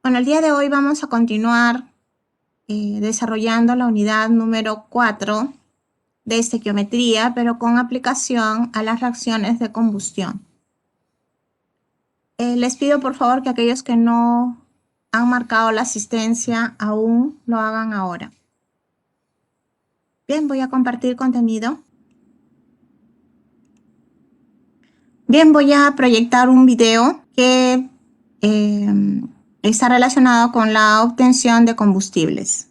Bueno, el día de hoy vamos a continuar desarrollando la unidad número 4 de estequiometría, pero con aplicación a las reacciones de combustión. Les pido por favor que aquellos que no han marcado la asistencia aún lo hagan ahora. Bien, voy a compartir contenido. Bien, voy a proyectar un video que está relacionado con la obtención de combustibles.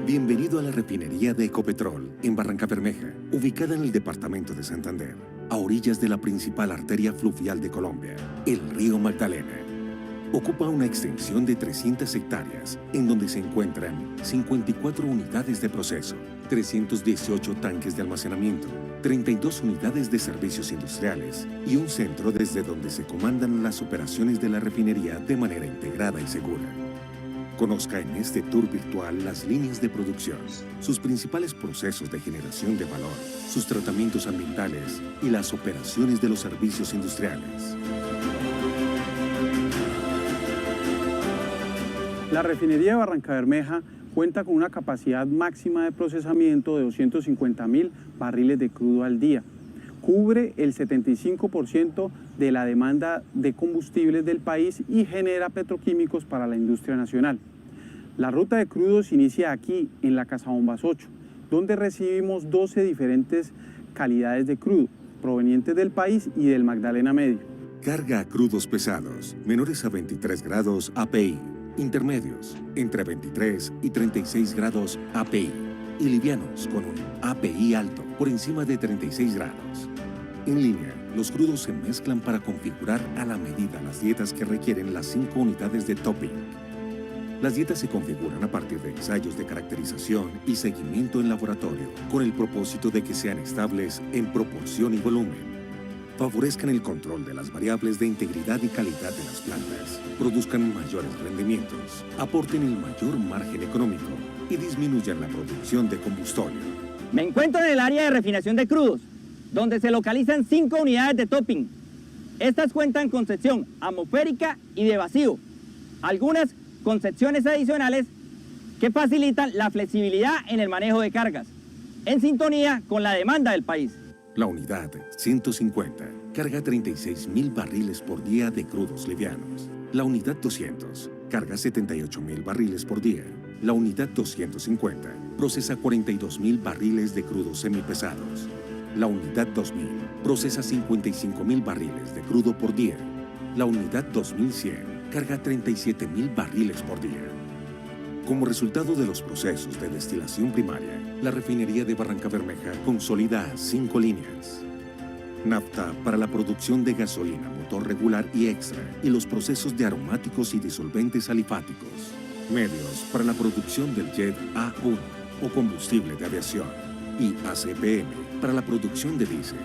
Bienvenido a la refinería de Ecopetrol en Barrancabermeja, ubicada en el departamento de Santander, a orillas de la principal arteria fluvial de Colombia, el río Magdalena. Ocupa una extensión de 300 hectáreas, en donde se encuentran 54 unidades de proceso, 318 tanques de almacenamiento, 32 unidades de servicios industriales y un centro desde donde se comandan las operaciones de la refinería de manera integrada y segura. Conozca en este tour virtual las líneas de producción, sus principales procesos de generación de valor, sus tratamientos ambientales y las operaciones de los servicios industriales. La refinería de Barrancabermeja cuenta con una capacidad máxima de procesamiento de 250.000 barriles de crudo al día. Cubre el 75% de la demanda de combustibles del país y genera petroquímicos para la industria nacional. La ruta de crudos inicia aquí, en la Casabombas 8, donde recibimos 12 diferentes calidades de crudo, provenientes del país y del Magdalena Medio. Carga a crudos pesados, menores a 23 grados API, intermedios, entre 23 y 36 grados API, y livianos con un API alto, por encima de 36 grados. En línea, los crudos se mezclan para configurar a la medida las dietas que requieren las 5 unidades de topping. Las dietas se configuran a partir de ensayos de caracterización y seguimiento en laboratorio, con el propósito de que sean estables en proporción y volumen, favorezcan el control de las variables de integridad y calidad de las plantas, produzcan mayores rendimientos, aporten el mayor margen económico y disminuyan la producción de combustorio. Me encuentro en el área de refinación de crudos, donde se localizan 5 unidades de topping. Estas cuentan con sección atmosférica y de vacío, algunas con secciones adicionales que facilitan la flexibilidad en el manejo de cargas, en sintonía con la demanda del país. La unidad 150 carga 36.000 barriles por día de crudos livianos. La unidad 200 carga 78.000 barriles por día. La unidad 250 procesa 42.000 barriles de crudos semipesados. La unidad 2000 procesa 55.000 barriles de crudo por día. La unidad 2100 carga 37.000 barriles por día. Como resultado de los procesos de destilación primaria, la refinería de Barrancabermeja consolida 5 líneas. Nafta para la producción de gasolina, motor regular y extra, y los procesos de aromáticos y disolventes alifáticos. Medios para la producción del jet A1 o combustible de aviación. Y ACPM para la producción de diésel.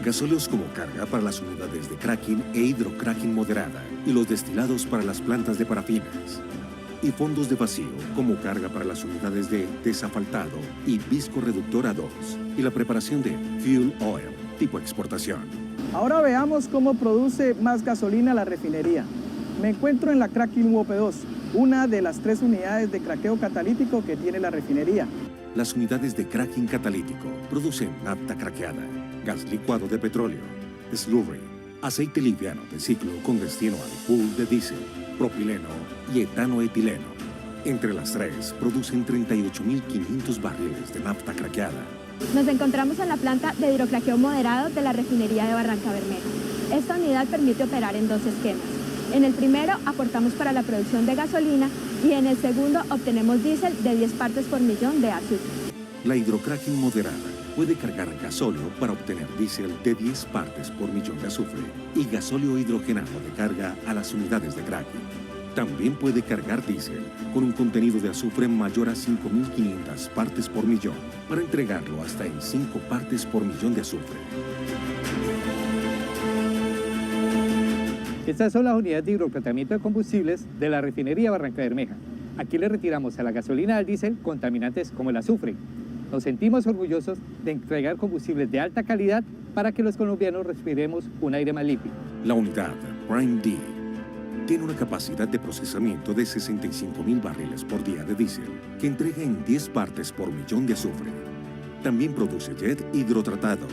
Gasóleos como carga para las unidades de cracking e hidrocracking moderada y los destilados para las plantas de parafinas. Y fondos de vacío como carga para las unidades de desafaltado y viscorreductor A2 y la preparación de fuel oil tipo exportación. Ahora veamos cómo produce más gasolina la refinería. Me encuentro en la Cracking UOP2, una de las 3 unidades de craqueo catalítico que tiene la refinería. Las unidades de cracking catalítico producen nafta craqueada, gas licuado de petróleo, slurry, aceite liviano de ciclo con destino al pool de diésel, propileno y etanoetileno. Entre las 3 producen 38.500 barriles de nafta craqueada. Nos encontramos en la planta de hidrocraqueo moderado de la refinería de Barrancabermeja. Esta unidad permite operar en 2 esquemas. En el primero aportamos para la producción de gasolina y en el segundo obtenemos diésel de 10 partes por millón de azufre. La hidrocracking moderada puede cargar gasóleo para obtener diésel de 10 partes por millón de azufre y gasóleo hidrogenado de carga a las unidades de cracking. También puede cargar diésel con un contenido de azufre mayor a 5.500 partes por millón para entregarlo hasta en 5 partes por millón de azufre. Estas son las unidades de hidrotratamiento de combustibles de la refinería Barrancabermeja. Aquí le retiramos a la gasolina y al diésel contaminantes como el azufre. nos sentimos orgullosos de entregar combustibles de alta calidad para que los colombianos respiremos un aire más limpio. La unidad Prime D tiene una capacidad de procesamiento de 65.000 barriles por día de diésel, que entrega en 10 partes por millón de azufre. También produce jet hidrotratado.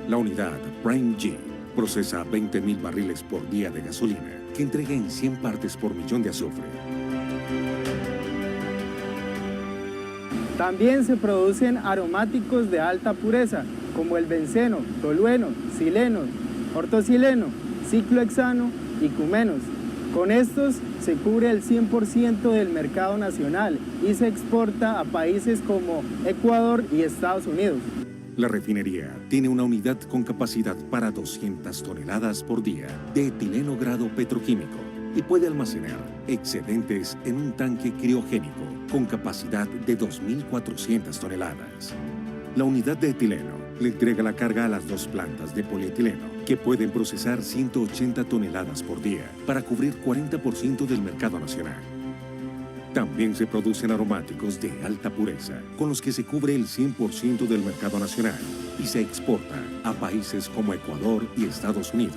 La unidad Prime G procesa 20.000 barriles por día de gasolina, que entrega en 100 partes por millón de azufre. También se producen aromáticos de alta pureza, como el benceno, tolueno, sileno, ortosileno, ciclohexano y cumenos. Con estos se cubre el 100% del mercado nacional y se exporta a países como Ecuador y Estados Unidos. La refinería tiene una unidad con capacidad para 200 toneladas por día de etileno grado petroquímico y puede almacenar excedentes en un tanque criogénico con capacidad de 2.400 toneladas. La unidad de etileno le entrega la carga a las dos plantas de polietileno, que pueden procesar 180 toneladas por día para cubrir 40% del mercado nacional. También se producen aromáticos de alta pureza, con los que se cubre el 100% del mercado nacional y se exporta a países como Ecuador y Estados Unidos.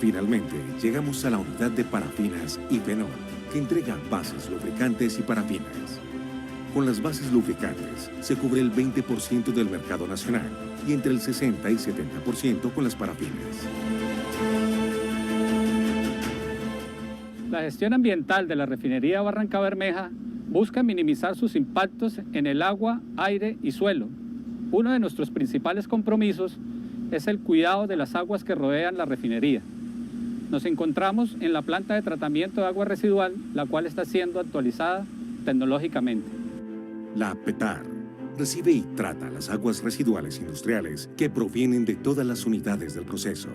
Finalmente, llegamos a la unidad de parafinas y fenol, que entrega bases lubricantes y parafinas. Con las bases lubricantes se cubre el 20% del mercado nacional y entre el 60 y 70% con las parafinas. La gestión ambiental de la refinería de Barrancabermeja busca minimizar sus impactos en el agua, aire y suelo. Uno de nuestros principales compromisos es el cuidado de las aguas que rodean la refinería. Nos encontramos en la planta de tratamiento de agua residual, la cual está siendo actualizada tecnológicamente. La PETAR recibe y trata las aguas residuales industriales que provienen de todas las unidades del proceso.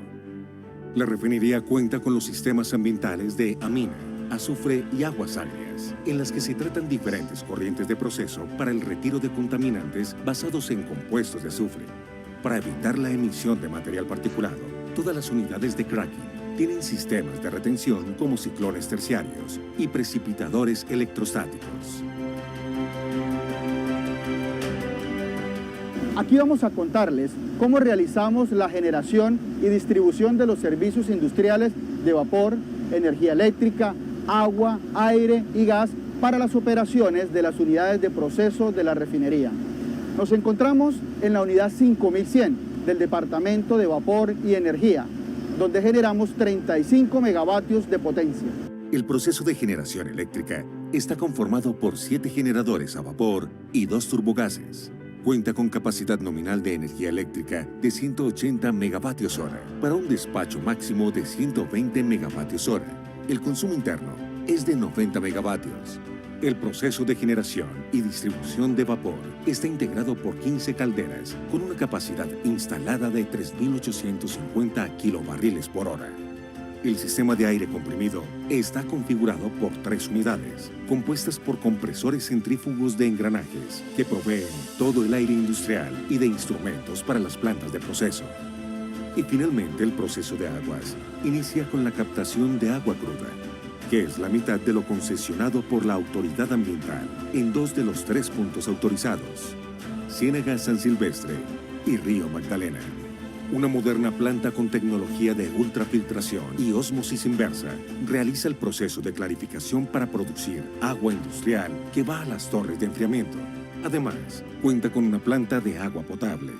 La refinería cuenta con los sistemas ambientales de amina, azufre y aguas agrias, en las que se tratan diferentes corrientes de proceso para el retiro de contaminantes basados en compuestos de azufre. Para evitar la emisión de material particulado, todas las unidades de cracking tienen sistemas de retención como ciclones terciarios y precipitadores electrostáticos. Aquí vamos a contarles cómo realizamos la generación y distribución de los servicios industriales de vapor, energía eléctrica, agua, aire y gas para las operaciones de las unidades de proceso de la refinería. Nos encontramos en la unidad 5100 del Departamento de Vapor y Energía, donde generamos 35 megavatios de potencia. El proceso de generación eléctrica está conformado por 7 generadores a vapor y 2 turbogases. Cuenta con capacidad nominal de energía eléctrica de 180 megavatios hora para un despacho máximo de 120 megavatios hora. El consumo interno es de 90 megavatios. El proceso de generación y distribución de vapor está integrado por 15 calderas con una capacidad instalada de 3.850 kilobarriles por hora. El sistema de aire comprimido está configurado por 3 unidades, compuestas por compresores centrífugos de engranajes que proveen todo el aire industrial y de instrumentos para las plantas de proceso. Y finalmente el proceso de aguas inicia con la captación de agua cruda, que es la mitad de lo concesionado por la autoridad ambiental en 2 de los 3 puntos autorizados, Ciénaga San Silvestre y Río Magdalena. Una moderna planta con tecnología de ultrafiltración y ósmosis inversa realiza el proceso de clarificación para producir agua industrial que va a las torres de enfriamiento. Además, cuenta con una planta de agua potable.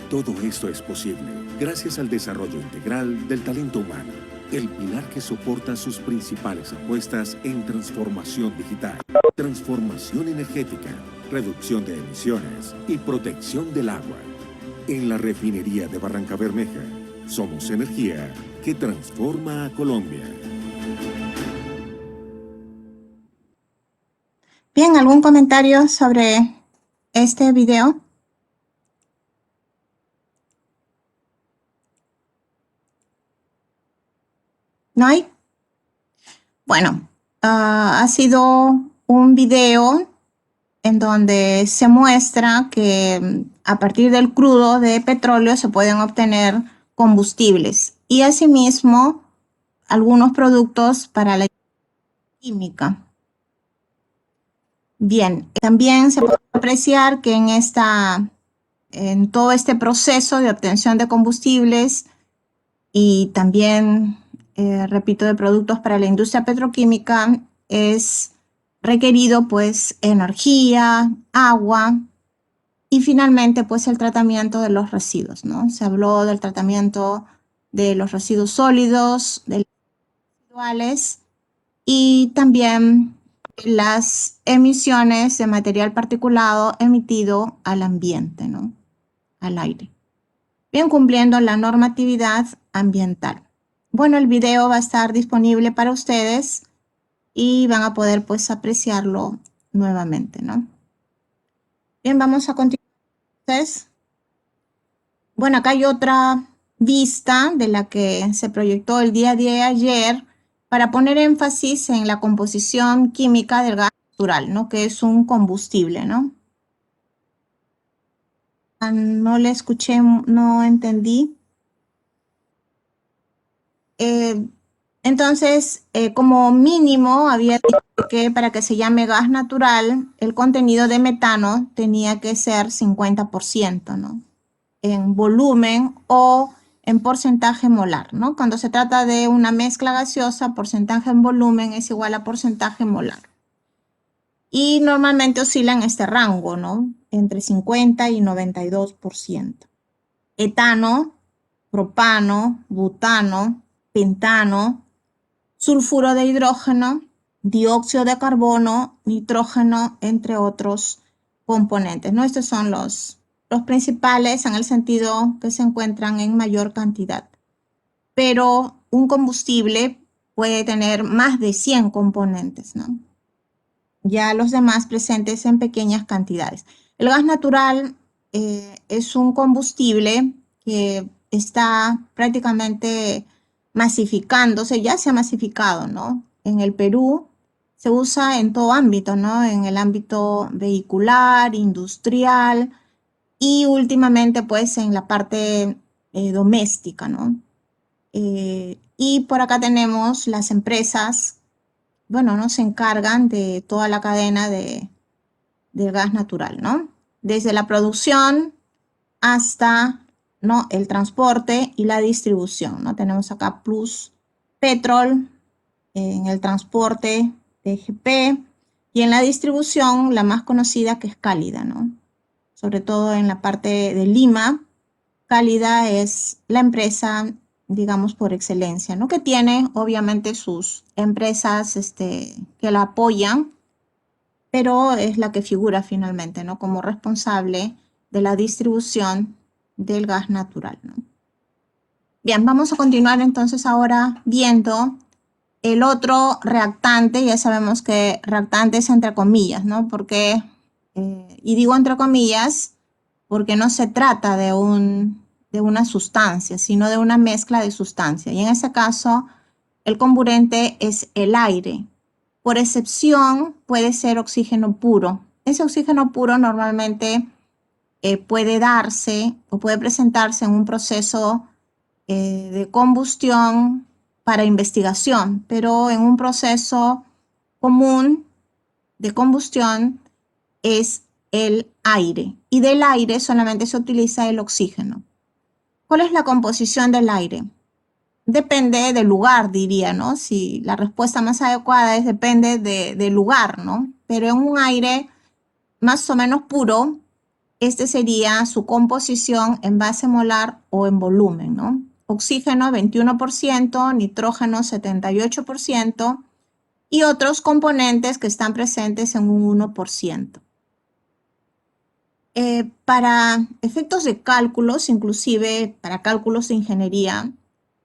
Todo esto es posible gracias al desarrollo integral del talento humano, el pilar que soporta sus principales apuestas en transformación digital, transformación energética, reducción de emisiones y protección del agua. En la refinería de Barrancabermeja, somos energía que transforma a Colombia. Bien, ¿algún comentario sobre este video? ¿No hay? Bueno, ha sido un video en donde se muestra que a partir del crudo de petróleo se pueden obtener combustibles y asimismo algunos productos para la química. Bien, también se puede apreciar que en todo este proceso de obtención de combustibles y también, repito, de productos para la industria petroquímica, es requerido pues energía, agua y finalmente pues el tratamiento de los residuos, ¿no? Se habló del tratamiento de los residuos sólidos, de los residuales y también las emisiones de material particulado emitido al ambiente, ¿no? Al aire. Bien, cumpliendo la normatividad ambiental. Bueno, el video va a estar disponible para ustedes y van a poder pues apreciarlo nuevamente, ¿no? Bien, vamos a continuar. Entonces, bueno, acá hay otra vista de la que se proyectó el día de ayer para poner énfasis en la composición química del gas natural, ¿no? Que es un combustible, ¿no? No le escuché, no entendí. Entonces, como mínimo, había dicho que para que se llame gas natural, el contenido de metano tenía que ser 50%, ¿no? En volumen o en porcentaje molar, ¿no? Cuando se trata de una mezcla gaseosa, porcentaje en volumen es igual a porcentaje molar. Y normalmente oscila en este rango, ¿no? Entre 50 y 92%. Etano, propano, butano, pentano, sulfuro de hidrógeno, dióxido de carbono, nitrógeno, entre otros componentes, ¿no? Estos son los principales en el sentido que se encuentran en mayor cantidad. Pero un combustible puede tener más de 100 componentes, ¿no? Ya los demás presentes en pequeñas cantidades. El gas natural es un combustible que está prácticamente masificándose, ya se ha masificado, ¿no? En el Perú se usa en todo ámbito, ¿no? En el ámbito vehicular, industrial y últimamente pues en la parte doméstica, ¿no? Y por acá tenemos las empresas, bueno, ¿no? Se encargan de toda la cadena del gas natural, ¿no? Desde la producción hasta, ¿no? El transporte y la distribución, ¿no? Tenemos acá Plus Petrol, en el transporte TGP y en la distribución la más conocida que es Cálida, ¿no? Sobre todo en la parte de Lima, Cálida es la empresa, digamos, por excelencia, ¿no? Que tiene obviamente sus empresas que la apoyan, pero es la que figura finalmente, ¿no? Como responsable de la distribución del gas natural, ¿no? Bien, vamos a continuar entonces ahora viendo el otro reactante. Ya sabemos que reactante es entre comillas, ¿no? Porque, y digo entre comillas, porque no se trata de una sustancia, sino de una mezcla de sustancias. Y en ese caso, el comburente es el aire. Por excepción, puede ser oxígeno puro. Ese oxígeno puro normalmente puede darse o puede presentarse en un proceso de combustión para investigación, pero en un proceso común de combustión es el aire, y del aire solamente se utiliza el oxígeno. ¿Cuál es la composición del aire? Depende del lugar, diría, ¿no? Si la respuesta más adecuada es depende del lugar, ¿no? Pero en un aire más o menos puro, este sería su composición en base molar o en volumen, ¿no? Oxígeno 21%, nitrógeno 78% y otros componentes que están presentes en un 1%. Para efectos de cálculos, inclusive para cálculos de ingeniería,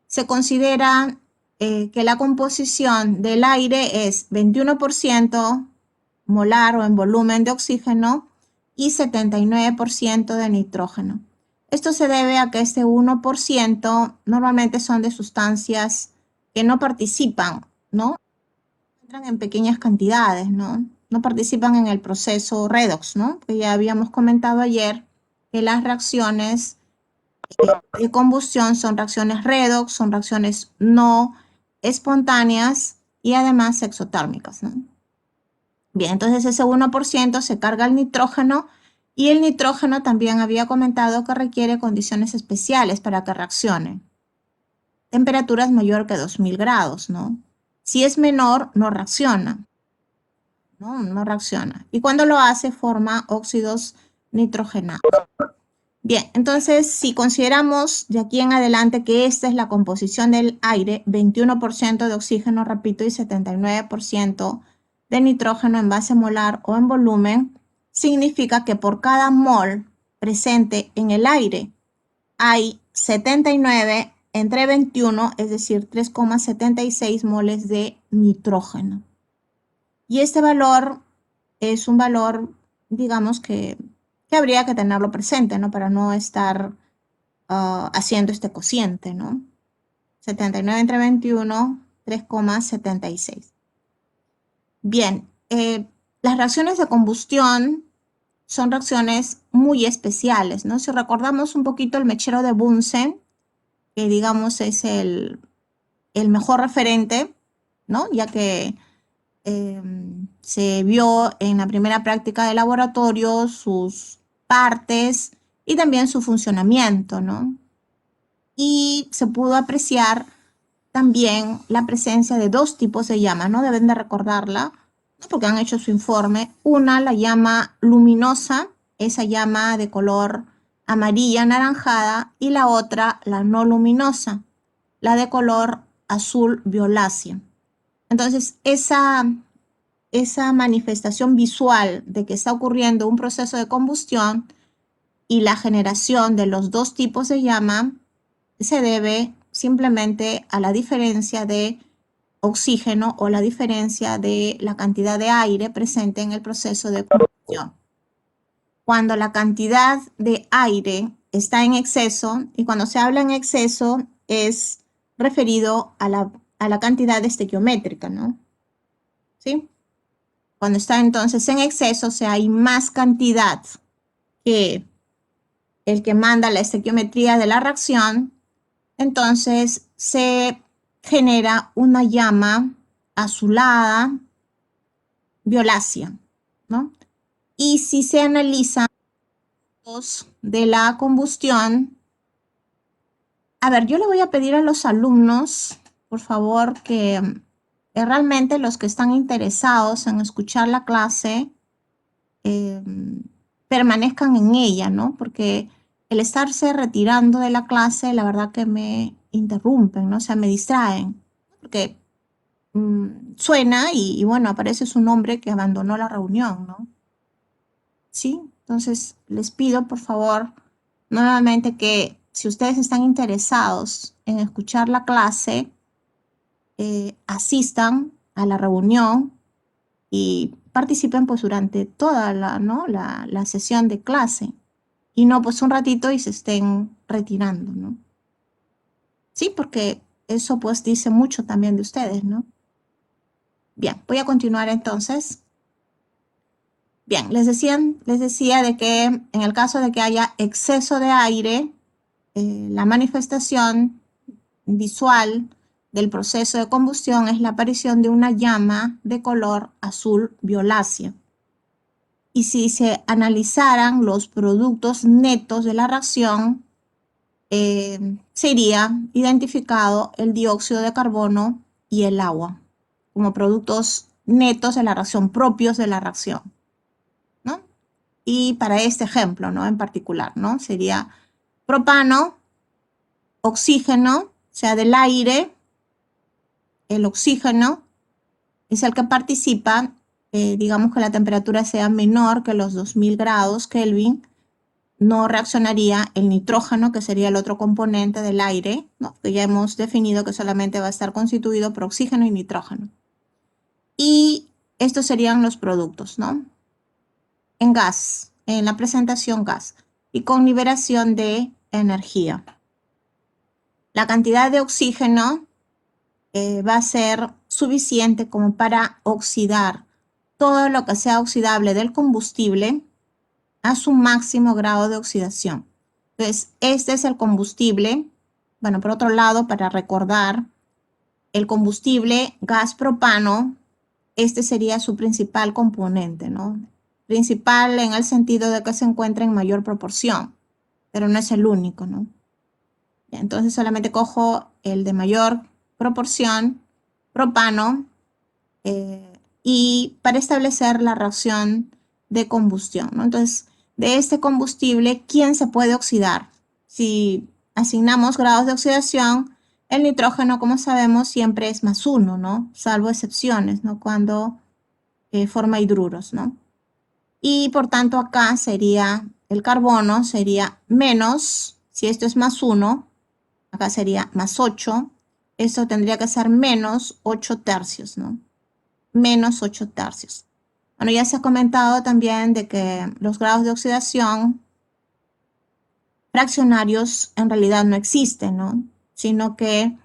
se considera que la composición del aire es 21% molar o en volumen de oxígeno y 79% de nitrógeno. Esto se debe a que este 1% normalmente son de sustancias que no participan, ¿no? Entran en pequeñas cantidades, ¿no? No participan en el proceso redox, ¿no? Que ya habíamos comentado ayer que las reacciones de combustión son reacciones redox, son reacciones no espontáneas y además exotérmicas, ¿no? Bien, entonces ese 1% se carga al nitrógeno y el nitrógeno también había comentado que requiere condiciones especiales para que reaccione. Temperaturas mayor que 2000 grados, ¿no? Si es menor, no reacciona. No reacciona. Y cuando lo hace, forma óxidos nitrogenados. Bien, entonces si consideramos de aquí en adelante que esta es la composición del aire, 21% de oxígeno, repito, y 79% de nitrógeno en base molar o en volumen, significa que por cada mol presente en el aire hay 79 entre 21, es decir, 3,76 moles de nitrógeno. Y este valor es un valor, digamos, que habría que tenerlo presente, ¿no? Para no estar haciendo este cociente, ¿no? 79 entre 21, 3,76. Bien, las reacciones de combustión son reacciones muy especiales, ¿no? Si recordamos un poquito el mechero de Bunsen, que digamos es el mejor referente, ¿no? Ya que se vio en la primera práctica de laboratorio sus partes y también su funcionamiento, ¿no? Y se pudo apreciar también la presencia de dos tipos de llama, ¿no? Deben de recordarla, ¿no? Porque han hecho su informe. Una, la llama luminosa, esa llama de color amarilla anaranjada, y la otra, la no luminosa, la de color azul violáceo. Entonces, esa manifestación visual de que está ocurriendo un proceso de combustión y la generación de los dos tipos de llama se debe simplemente a la diferencia de oxígeno o la diferencia de la cantidad de aire presente en el proceso de combustión. Cuando la cantidad de aire está en exceso, y cuando se habla en exceso es referido a la cantidad estequiométrica, ¿no? ¿Sí? Cuando está entonces en exceso, o sea, hay más cantidad que el que manda la estequiometría de la reacción, entonces se genera una llama azulada violácea, ¿no? Y si se analizan los de la combustión, a ver, yo le voy a pedir a los alumnos, por favor, que realmente los que están interesados en escuchar la clase permanezcan en ella, ¿no? Porque el estarse retirando de la clase, la verdad que me interrumpen, ¿no? O sea, me distraen, porque suena y bueno, aparece su nombre que abandonó la reunión, ¿no? ¿Sí? Entonces, les pido, por favor, nuevamente que si ustedes están interesados en escuchar la clase, asistan a la reunión y participen pues durante toda la sesión de clase y no pues un ratito y se estén retirando, ¿no? Sí, porque eso pues dice mucho también de ustedes, ¿no? Bien, voy a continuar entonces. Bien, les decía de que en el caso de que haya exceso de aire, la manifestación visual del proceso de combustión es la aparición de una llama de color azul violáceo. Y si se analizaran los productos netos de la reacción, sería identificado el dióxido de carbono y el agua como productos netos de la reacción, propios de la reacción, ¿no? Y para este ejemplo, ¿no? En particular, ¿no? Sería propano, oxígeno, o sea, del aire, el oxígeno es el que participa, digamos que la temperatura sea menor que los 2000 grados Kelvin, no reaccionaría el nitrógeno, que sería el otro componente del aire, ¿no? Que ya hemos definido que solamente va a estar constituido por oxígeno y nitrógeno. Y estos serían los productos, ¿no? En gas, en la presentación gas, y con liberación de energía. La cantidad de oxígeno va a ser suficiente como para oxidar todo lo que sea oxidable del combustible a su máximo grado de oxidación. Entonces, este es el combustible. Bueno, por otro lado, para recordar, el combustible gas propano este sería su principal componente, ¿no? Principal en el sentido de que se encuentra en mayor proporción, pero no es el único, ¿no? Entonces solamente cojo el de mayor proporción, propano, y para establecer la reacción de combustión, ¿no? Entonces, de este combustible, ¿quién se puede oxidar? Si asignamos grados de oxidación, el nitrógeno, como sabemos, siempre es +1, ¿no? Salvo excepciones, ¿no? Cuando forma hidruros, ¿no? Y por tanto acá sería, el carbono sería menos, si esto es +1, acá sería +8, esto tendría que ser -8/3, ¿no? -8/3. Bueno, ya se ha comentado también de que los grados de oxidación fraccionarios en realidad no existen, ¿no? Sino que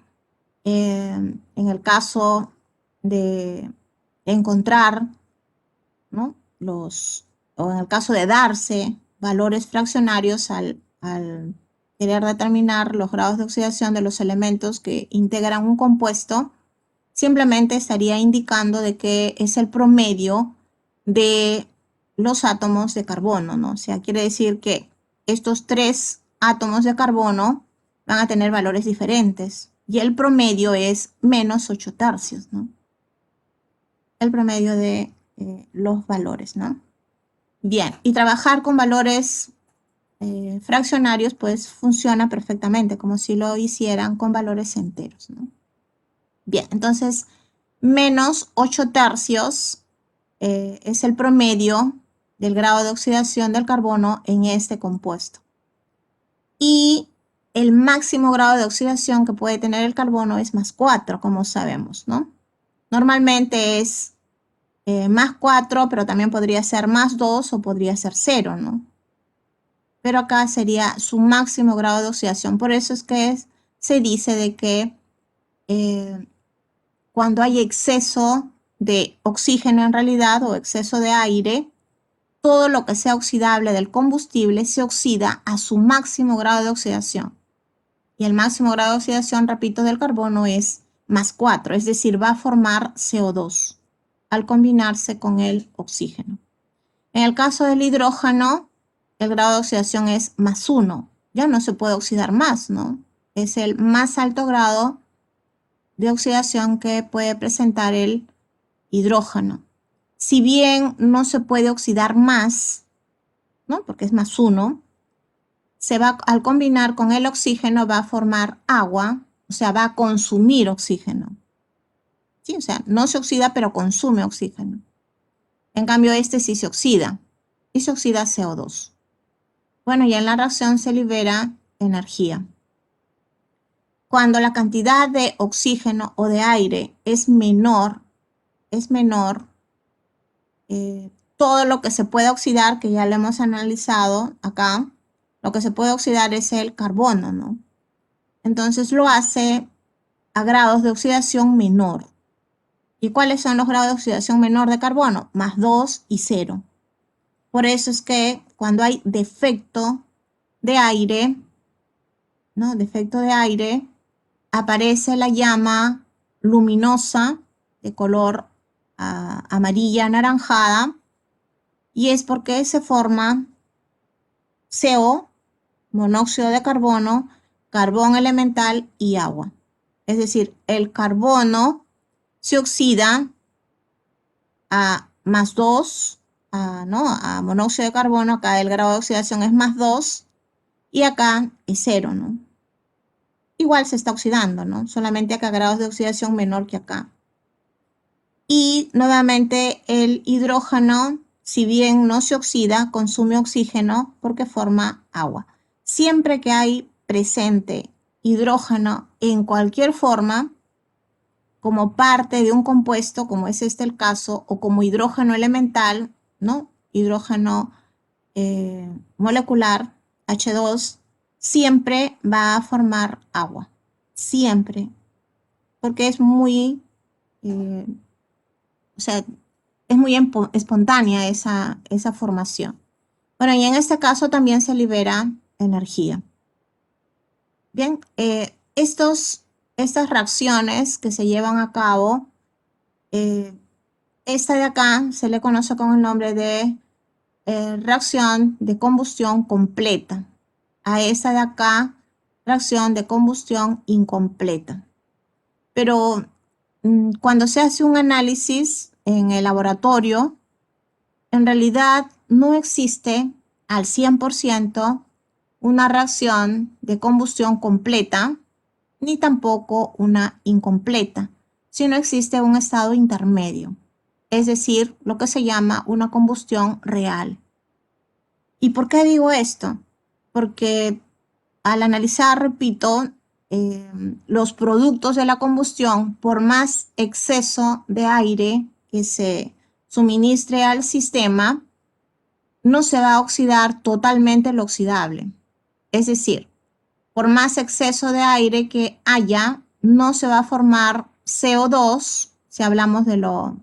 en el caso de encontrar, ¿no? O en el caso de darse valores fraccionarios al querer determinar los grados de oxidación de los elementos que integran un compuesto, simplemente estaría indicando de que es el promedio de los átomos de carbono, ¿no? O sea, quiere decir que estos 3 átomos de carbono van a tener valores diferentes y el promedio es -8/3, ¿no? El promedio de los valores, ¿no? Bien, y trabajar con valores fraccionarios pues funciona perfectamente, como si lo hicieran con valores enteros, ¿no? Bien, entonces -8/3 es el promedio del grado de oxidación del carbono en este compuesto. Y el máximo grado de oxidación que puede tener el carbono es +4, como sabemos, ¿no? Normalmente es +4, pero también podría ser +2 o podría ser 0, ¿no? Pero acá sería su máximo grado de oxidación. Por eso es que se dice de que cuando hay exceso de oxígeno en realidad o exceso de aire, todo lo que sea oxidable del combustible se oxida a su máximo grado de oxidación. Y el máximo grado de oxidación, repito, del carbono es +4, es decir, va a formar CO2 al combinarse con el oxígeno. En el caso del hidrógeno, el grado de oxidación es +1. Ya no se puede oxidar más, ¿no? Es el más alto grado de oxidación que puede presentar el hidrógeno. Si bien no se puede oxidar más, ¿no? Porque es +1, al combinar con el oxígeno va a formar agua, o sea, va a consumir oxígeno. ¿Sí? O sea, no se oxida, pero consume oxígeno. En cambio, este sí se oxida, y se oxida CO2. Bueno, y en la reacción se libera energía. Cuando la cantidad de oxígeno o de aire es menor, todo lo que se puede oxidar, que ya lo hemos analizado acá, lo que se puede oxidar es el carbono, ¿no? Entonces lo hace a grados de oxidación menor. ¿Y cuáles son los grados de oxidación menor de carbono? +2 y 0. Por eso es que cuando hay defecto de aire, ¿no? Defecto de aire, aparece la llama luminosa de color amarilla anaranjada, y es porque se forma CO, monóxido de carbono, carbón elemental y agua. Es decir, el carbono se oxida a +2, ¿no? A monóxido de carbono, acá el grado de oxidación es +2 y acá es 0, ¿no? Igual se está oxidando, ¿no? Solamente acá grados de oxidación menor que acá. Y nuevamente el hidrógeno, si bien no se oxida, consume oxígeno porque forma agua. Siempre que hay presente hidrógeno en cualquier forma, como parte de un compuesto, como es este el caso, o como hidrógeno elemental, ¿no? Hidrógeno molecular, H2, siempre va a formar agua. Siempre. Porque es muy, o sea, es muy espontánea esa formación. Bueno, y en este caso también se libera energía. Bien, estas reacciones que se llevan a cabo Esta de acá se le conoce con el nombre de reacción de combustión completa. A esta de acá, reacción de combustión incompleta. Pero cuando se hace un análisis en el laboratorio, en realidad no existe al 100% una reacción de combustión completa, ni tampoco una incompleta, sino existe un estado intermedio, es decir, lo que se llama una combustión real. ¿Y por qué digo esto? Porque al analizar, repito, los productos de la combustión, por más exceso de aire que se suministre al sistema, no se va a oxidar totalmente lo oxidable. Es decir, por más exceso de aire que haya, no se va a formar CO2, si hablamos de lo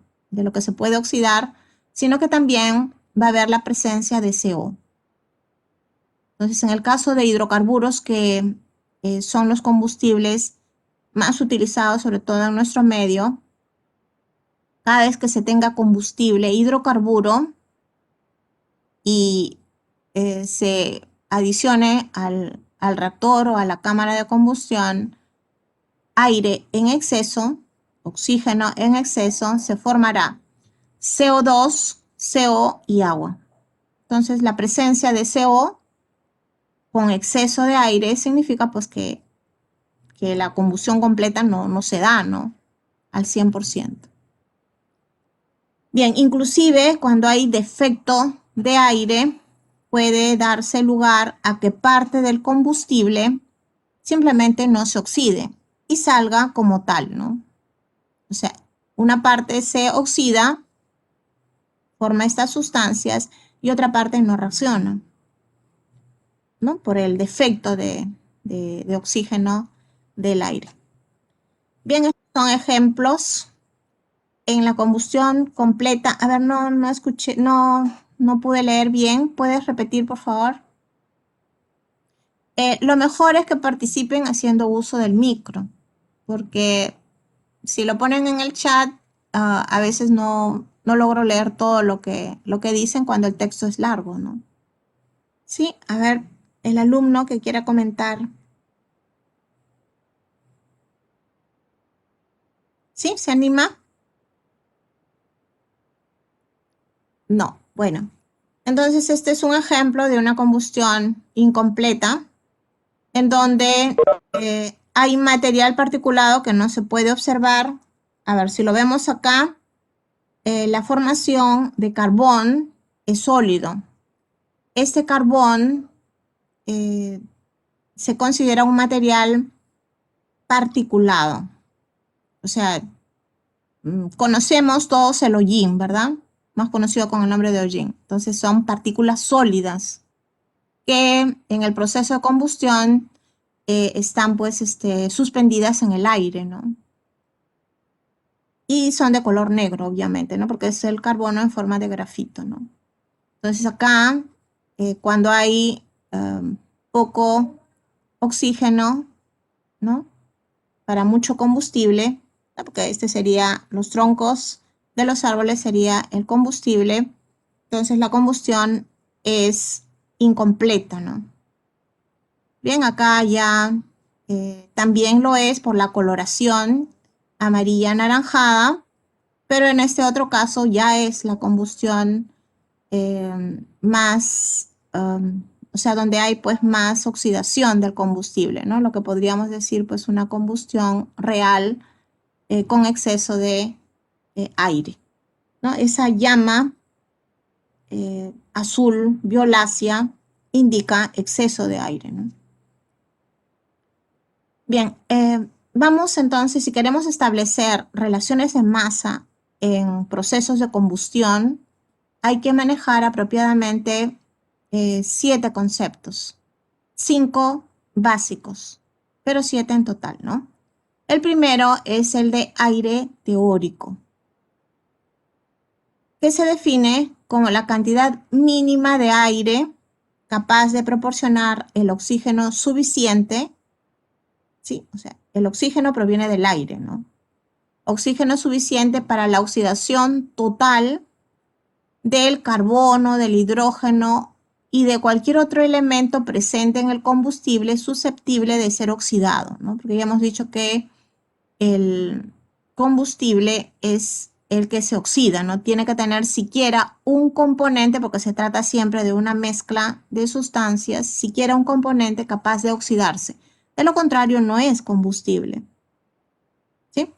que se puede oxidar, sino que también va a haber la presencia de CO. Entonces, en el caso de hidrocarburos, que son los combustibles más utilizados, sobre todo en nuestro medio, cada vez que se tenga combustible hidrocarburo y se adicione al reactor o a la cámara de combustión aire en exceso, oxígeno en exceso, se formará CO2, CO y agua. Entonces, la presencia de CO con exceso de aire significa pues que la combustión completa no se da, ¿no? Al 100%. Bien, inclusive cuando hay defecto de aire, puede darse lugar a que parte del combustible simplemente no se oxide y salga como tal, ¿no? O sea, una parte se oxida, forma estas sustancias y otra parte no reacciona, ¿no? Por el defecto de oxígeno del aire. Bien, estos son ejemplos en la combustión completa. A ver, no escuché, no pude leer bien. ¿Puedes repetir, por favor? Lo mejor es que participen haciendo uso del micro, porque si lo ponen en el chat, a veces no logro leer todo lo que dicen cuando el texto es largo, ¿no? Sí, a ver, el alumno que quiera comentar. ¿Sí? ¿Se anima? No, bueno. Entonces, este es un ejemplo de una combustión incompleta en donde hay material particulado que no se puede observar. A ver, si lo vemos acá, la formación de carbón es sólido. Este carbón se considera un material particulado. O sea, conocemos todos el hollín, ¿verdad? Más conocido con el nombre de hollín. Entonces son partículas sólidas que en el proceso de combustión están pues suspendidas en el aire, ¿no? Y son de color negro, obviamente, ¿no? Porque es el carbono en forma de grafito, ¿no? Entonces acá, cuando hay poco oxígeno, ¿no? Para mucho combustible, ¿no? Porque este sería los troncos de los árboles, sería el combustible. Entonces la combustión es incompleta, ¿no? Bien, acá ya también lo es por la coloración amarilla anaranjada, pero en este otro caso ya es la combustión más, o sea, donde hay pues más oxidación del combustible, ¿no? Lo que podríamos decir pues una combustión real con exceso de aire, ¿no? Esa llama azul violácea indica exceso de aire, ¿no? Bien, vamos entonces, si queremos establecer relaciones de masa en procesos de combustión, hay que manejar apropiadamente 7 conceptos, 5 básicos, pero 7 en total, ¿no? El primero es el de aire teórico, que se define como la cantidad mínima de aire capaz de proporcionar el oxígeno suficiente. Sí, o sea, el oxígeno proviene del aire, ¿no? Oxígeno suficiente para la oxidación total del carbono, del hidrógeno y de cualquier otro elemento presente en el combustible susceptible de ser oxidado, ¿no? Porque ya hemos dicho que el combustible es el que se oxida, no tiene que tener siquiera un componente, porque se trata siempre de una mezcla de sustancias, siquiera un componente capaz de oxidarse. De lo contrario, no es combustible. ¿Sí?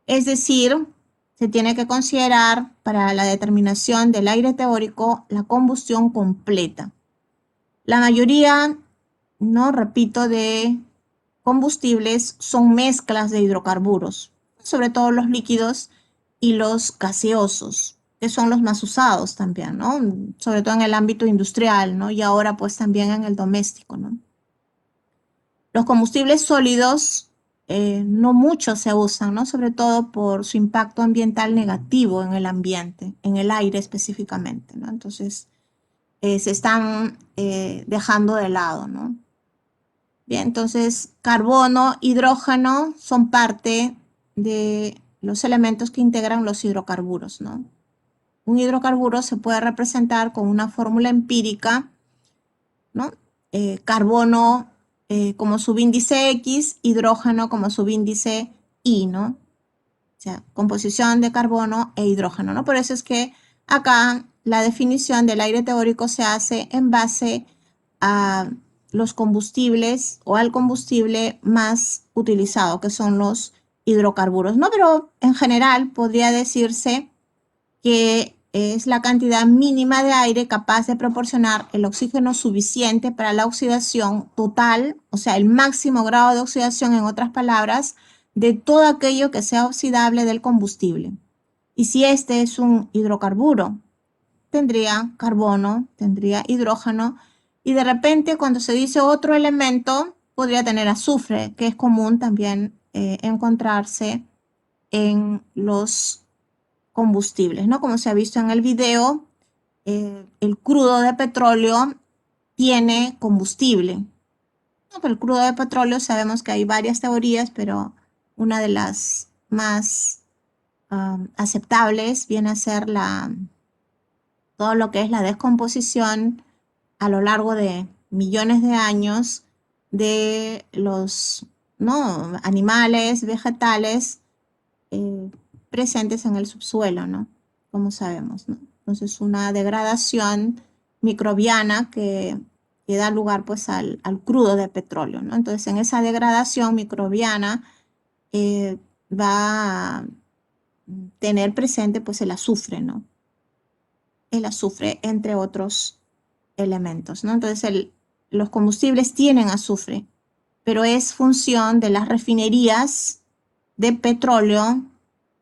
Es decir, se tiene que considerar para la determinación del aire teórico la combustión completa. La mayoría, no repito, de combustibles son mezclas de hidrocarburos, sobre todo los líquidos y los gaseosos, que son los más usados también, ¿no? Sobre todo en el ámbito industrial, ¿no? Y ahora pues también en el doméstico, ¿no? Los combustibles sólidos no mucho se usan, ¿no? Sobre todo por su impacto ambiental negativo en el ambiente, en el aire específicamente, ¿no? Entonces, se están dejando de lado, ¿no? Bien, entonces carbono, hidrógeno son parte de los elementos que integran los hidrocarburos, ¿no? Un hidrocarburo se puede representar con una fórmula empírica, ¿no? Carbono como subíndice X, hidrógeno como subíndice Y, ¿no? O sea, composición de carbono e hidrógeno, ¿no? Por eso es que acá la definición del aire teórico se hace en base a los combustibles o al combustible más utilizado, que son los hidrocarburos, ¿no? Pero en general podría decirse que es la cantidad mínima de aire capaz de proporcionar el oxígeno suficiente para la oxidación total, o sea, el máximo grado de oxidación, en otras palabras, de todo aquello que sea oxidable del combustible. Y si este es un hidrocarburo, tendría carbono, tendría hidrógeno, y de repente cuando se dice otro elemento, podría tener azufre, que es común también encontrarse en los combustibles, ¿no? Como se ha visto en el video, el crudo de petróleo tiene combustible. No, pero el crudo de petróleo sabemos que hay varias teorías, pero una de las más aceptables viene a ser todo lo que es la descomposición a lo largo de millones de años de los, ¿no?, animales, vegetales presentes en el subsuelo, ¿no? Como sabemos, ¿no? Entonces, una degradación microbiana que da lugar pues al crudo de petróleo, ¿no? Entonces, en esa degradación microbiana va a tener presente pues el azufre, ¿no? El azufre, entre otros elementos, ¿no? Entonces, los combustibles tienen azufre, pero es función de las refinerías de petróleo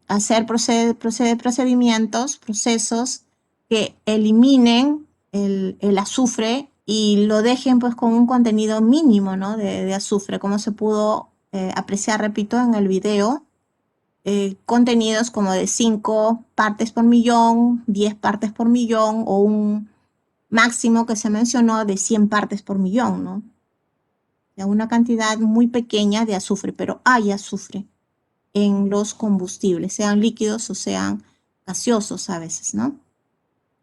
hacer procedimientos, procesos que eliminen el azufre y lo dejen pues con un contenido mínimo, ¿no?, de azufre, como se pudo apreciar, repito, en el video. Contenidos como de 5 partes por millón, 10 partes por millón, o un máximo que se mencionó de 100 partes por millón, ¿no? De una cantidad muy pequeña de azufre, pero hay azufre en los combustibles, sean líquidos o sean gaseosos a veces, ¿no?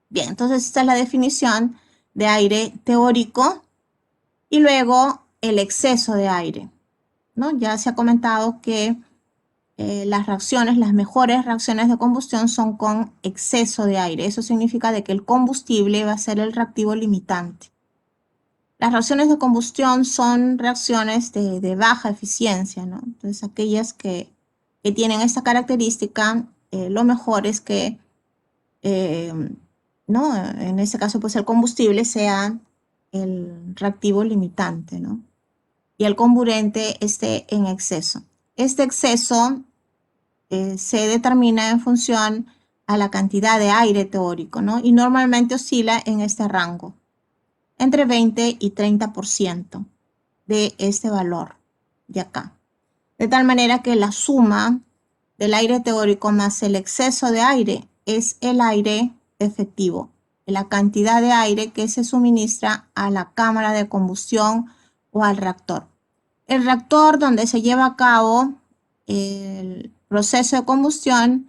Bien, entonces esta es la definición de aire teórico. Y luego el exceso de aire, ¿no? Ya se ha comentado que las reacciones, las mejores reacciones de combustión son con exceso de aire. Eso significa de que el combustible va a ser el reactivo limitante. Las reacciones de combustión son reacciones de baja eficiencia, ¿no? Entonces, aquellas que tienen esta característica, lo mejor es que, ¿no?, en este caso, pues el combustible sea el reactivo limitante, ¿no?, y el comburente esté en exceso. Este exceso se determina en función a la cantidad de aire teórico, ¿no? Y normalmente oscila en este rango, entre 20 y 30% de este valor de acá. De tal manera que la suma del aire teórico más el exceso de aire es el aire efectivo, la cantidad de aire que se suministra a la cámara de combustión o al reactor. El reactor donde se lleva a cabo proceso de combustión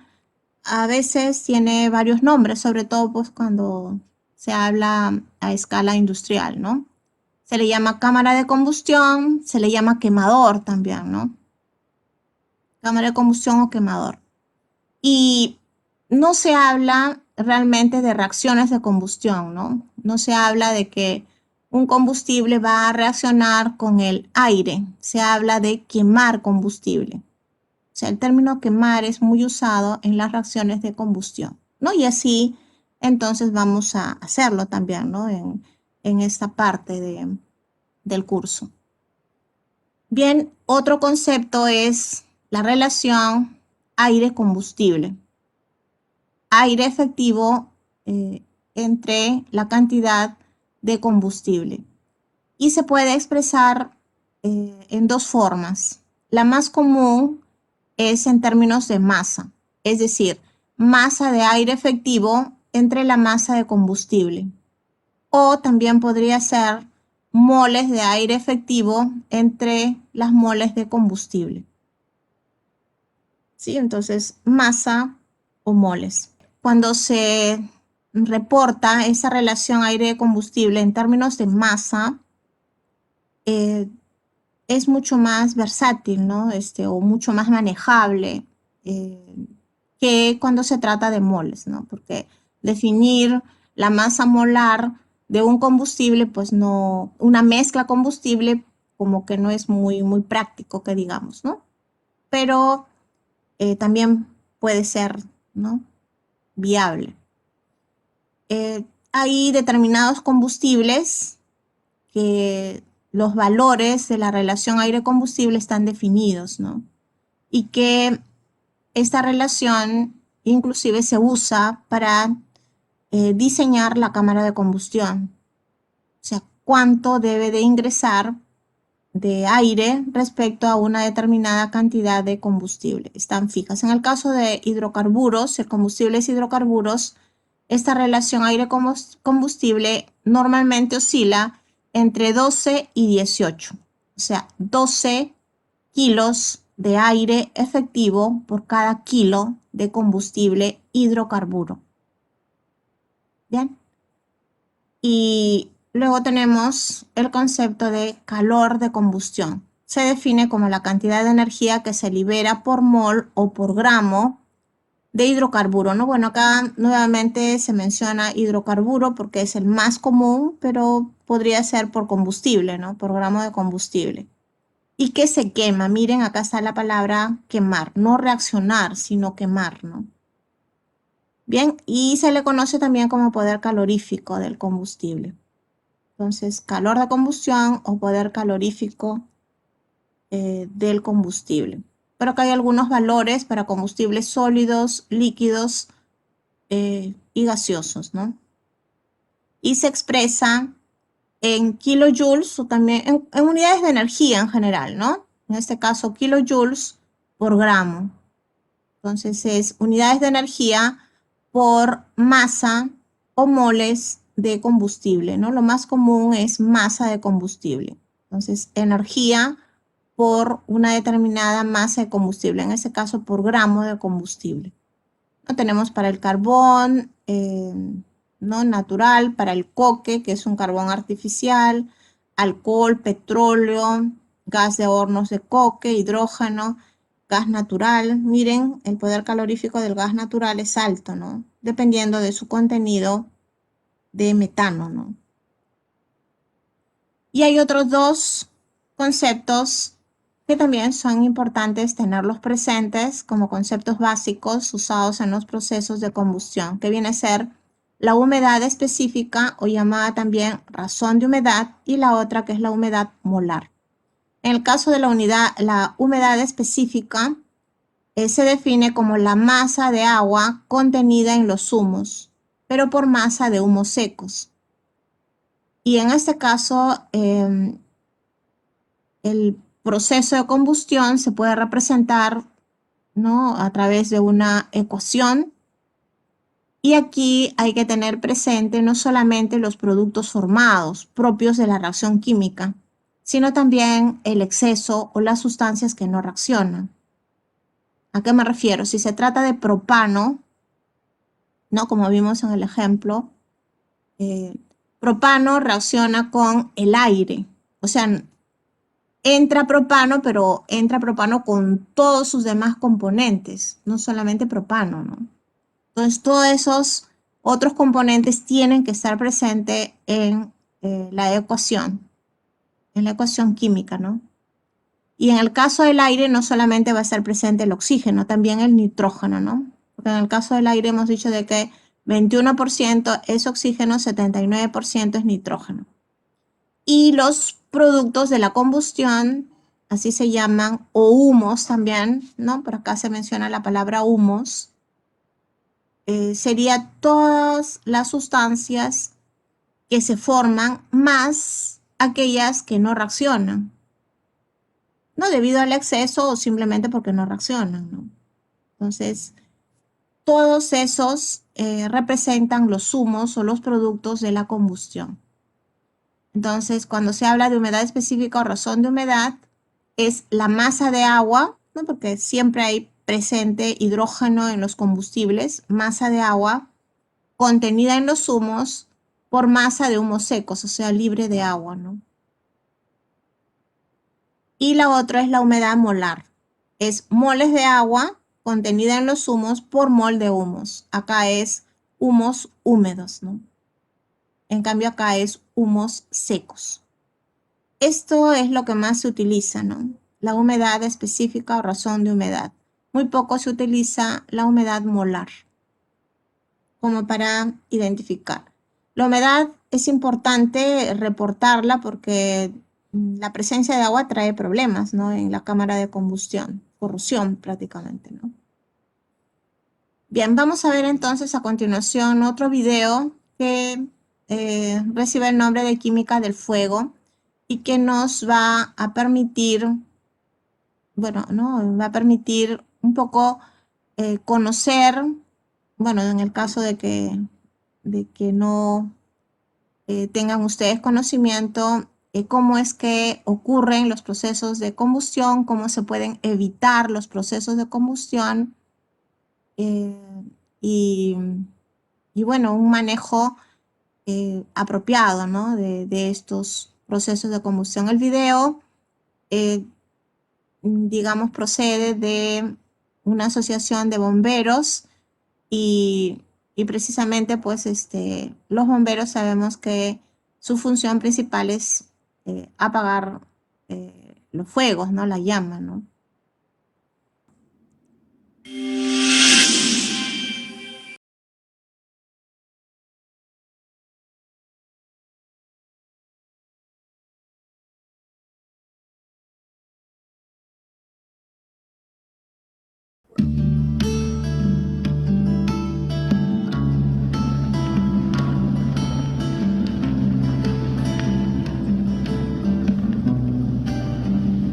a veces tiene varios nombres, sobre todo pues cuando se habla a escala industrial, ¿no? Se le llama cámara de combustión, se le llama quemador también, ¿no? Cámara de combustión o quemador. Y no se habla realmente de reacciones de combustión, ¿no? No se habla de que un combustible va a reaccionar con el aire, se habla de quemar combustible. O sea, el término quemar es muy usado en las reacciones de combustión, ¿no? Y así, entonces, vamos a hacerlo también, ¿no? En esta parte del curso. Bien, otro concepto es la relación aire-combustible. Aire efectivo entre la cantidad de combustible. Y se puede expresar en dos formas. La más común es en términos de masa, es decir, masa de aire efectivo entre la masa de combustible. O también podría ser moles de aire efectivo entre las moles de combustible. ¿Sí? Entonces, masa o moles. Cuando se reporta esa relación aire-combustible en términos de masa, es mucho más versátil, ¿no? O mucho más manejable que cuando se trata de moles, ¿no? Porque definir la masa molar de un combustible, pues no, una mezcla combustible como que no es muy práctico, que digamos, ¿no? Pero también puede ser, ¿no? Viable. Hay determinados combustibles que los valores de la relación aire-combustible están definidos, ¿no? Y que esta relación inclusive se usa para diseñar la cámara de combustión. O sea, cuánto debe de ingresar de aire respecto a una determinada cantidad de combustible. Están fijas. En el caso de hidrocarburos, el combustible es hidrocarburos, esta relación aire-combustible normalmente oscila entre 12 y 18. O sea, 12 kilos de aire efectivo por cada kilo de combustible hidrocarburo. Bien. Y luego tenemos el concepto de calor de combustión. Se define como la cantidad de energía que se libera por mol o por gramo de hidrocarburo, ¿no? Bueno, acá nuevamente se menciona hidrocarburo porque es el más común, pero podría ser por combustible, ¿no? Por gramo de combustible. ¿Y qué se quema? Miren, acá está la palabra quemar, no reaccionar, sino quemar, ¿no? Bien, y se le conoce también como poder calorífico del combustible. Entonces, calor de combustión o poder calorífico del combustible. Pero acá hay algunos valores para combustibles sólidos, líquidos y gaseosos, ¿no? Y se expresa en kilojoules o también en unidades de energía en general, ¿no? En este caso, kilojoules por gramo. Entonces, es unidades de energía por masa o moles de combustible, ¿no? Lo más común es masa de combustible. Entonces, energía por una determinada masa de combustible, en ese caso por gramo de combustible. Lo tenemos para el carbón no natural, para el coque, que es un carbón artificial, alcohol, petróleo, gas de hornos de coque, hidrógeno, gas natural. Miren, el poder calorífico del gas natural es alto, ¿no? Dependiendo de su contenido de metano, ¿no? Y hay otros dos conceptos que también son importantes tenerlos presentes como conceptos básicos usados en los procesos de combustión, que viene a ser la humedad específica o llamada también razón de humedad y la otra que es la humedad molar. En el caso de la humedad específica, se define como la masa de agua contenida en los humos, pero por masa de humos secos. Y en este caso, el proceso de combustión se puede representar, ¿no? A través de una ecuación. Y aquí hay que tener presente no solamente los productos formados propios de la reacción química, sino también el exceso o las sustancias que no reaccionan. ¿A qué me refiero? Si se trata de propano, ¿no? Como vimos en el ejemplo, propano reacciona con el aire. O sea, entra propano, pero entra propano con todos sus demás componentes, no solamente propano, ¿no? Entonces, todos esos otros componentes tienen que estar presentes en la ecuación química, ¿no? Y en el caso del aire no solamente va a estar presente el oxígeno, también el nitrógeno, ¿no? Porque en el caso del aire hemos dicho de que 21% es oxígeno, 79% es nitrógeno. Y los productos de la combustión, así se llaman, o humos también, ¿no? Por acá se menciona la palabra humos. Sería todas las sustancias que se forman más aquellas que no reaccionan. No debido al exceso o simplemente porque no reaccionan, ¿no? Entonces, todos esos representan los humos o los productos de la combustión. Entonces, cuando se habla de humedad específica o razón de humedad, es la masa de agua, ¿no? Porque siempre hay presente hidrógeno en los combustibles, masa de agua contenida en los humos por masa de humos secos, o sea, libre de agua, ¿no? Y la otra es la humedad molar. Es moles de agua contenida en los humos por mol de humos. Acá es humos húmedos, ¿no? En cambio acá es humos secos. Esto es lo que más se utiliza, ¿no? La humedad específica o razón de humedad. Muy poco se utiliza la humedad molar como para identificar. La humedad es importante reportarla porque la presencia de agua trae problemas, ¿no? En la cámara de combustión, corrosión prácticamente, ¿no? Bien, vamos a ver entonces a continuación otro video que recibe el nombre de química del fuego y que nos va a permitir, bueno, ¿no? Va a permitir un poco conocer, bueno, en el caso de que no tengan ustedes conocimiento, cómo es que ocurren los procesos de combustión, cómo se pueden evitar los procesos de combustión y bueno, un manejo apropiado, ¿no? de estos procesos de combustión. El video, digamos, procede de una asociación de bomberos y precisamente, pues, los bomberos sabemos que su función principal es apagar los fuegos, ¿no? La llama, ¿no?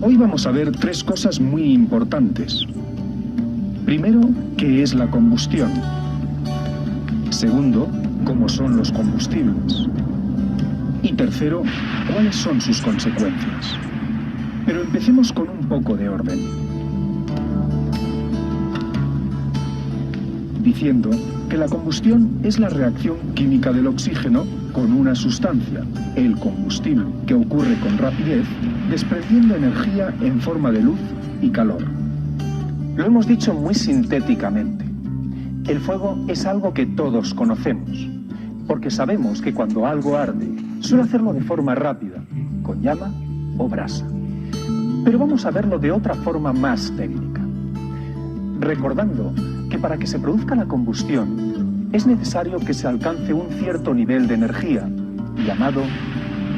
Hoy vamos a ver tres cosas muy importantes. Primero, ¿qué es la combustión? Segundo, ¿cómo son los combustibles? Y tercero, ¿cuáles son sus consecuencias? Pero empecemos con un poco de orden. Diciendo que la combustión es la reacción química del oxígeno con una sustancia, el combustible, que ocurre con rapidez, desprendiendo energía en forma de luz y calor. Lo hemos dicho muy sintéticamente. El fuego es algo que todos conocemos, porque sabemos que cuando algo arde, suele hacerlo de forma rápida, con llama o brasa. Pero vamos a verlo de otra forma más técnica. Recordando que para que se produzca la combustión, es necesario que se alcance un cierto nivel de energía, llamado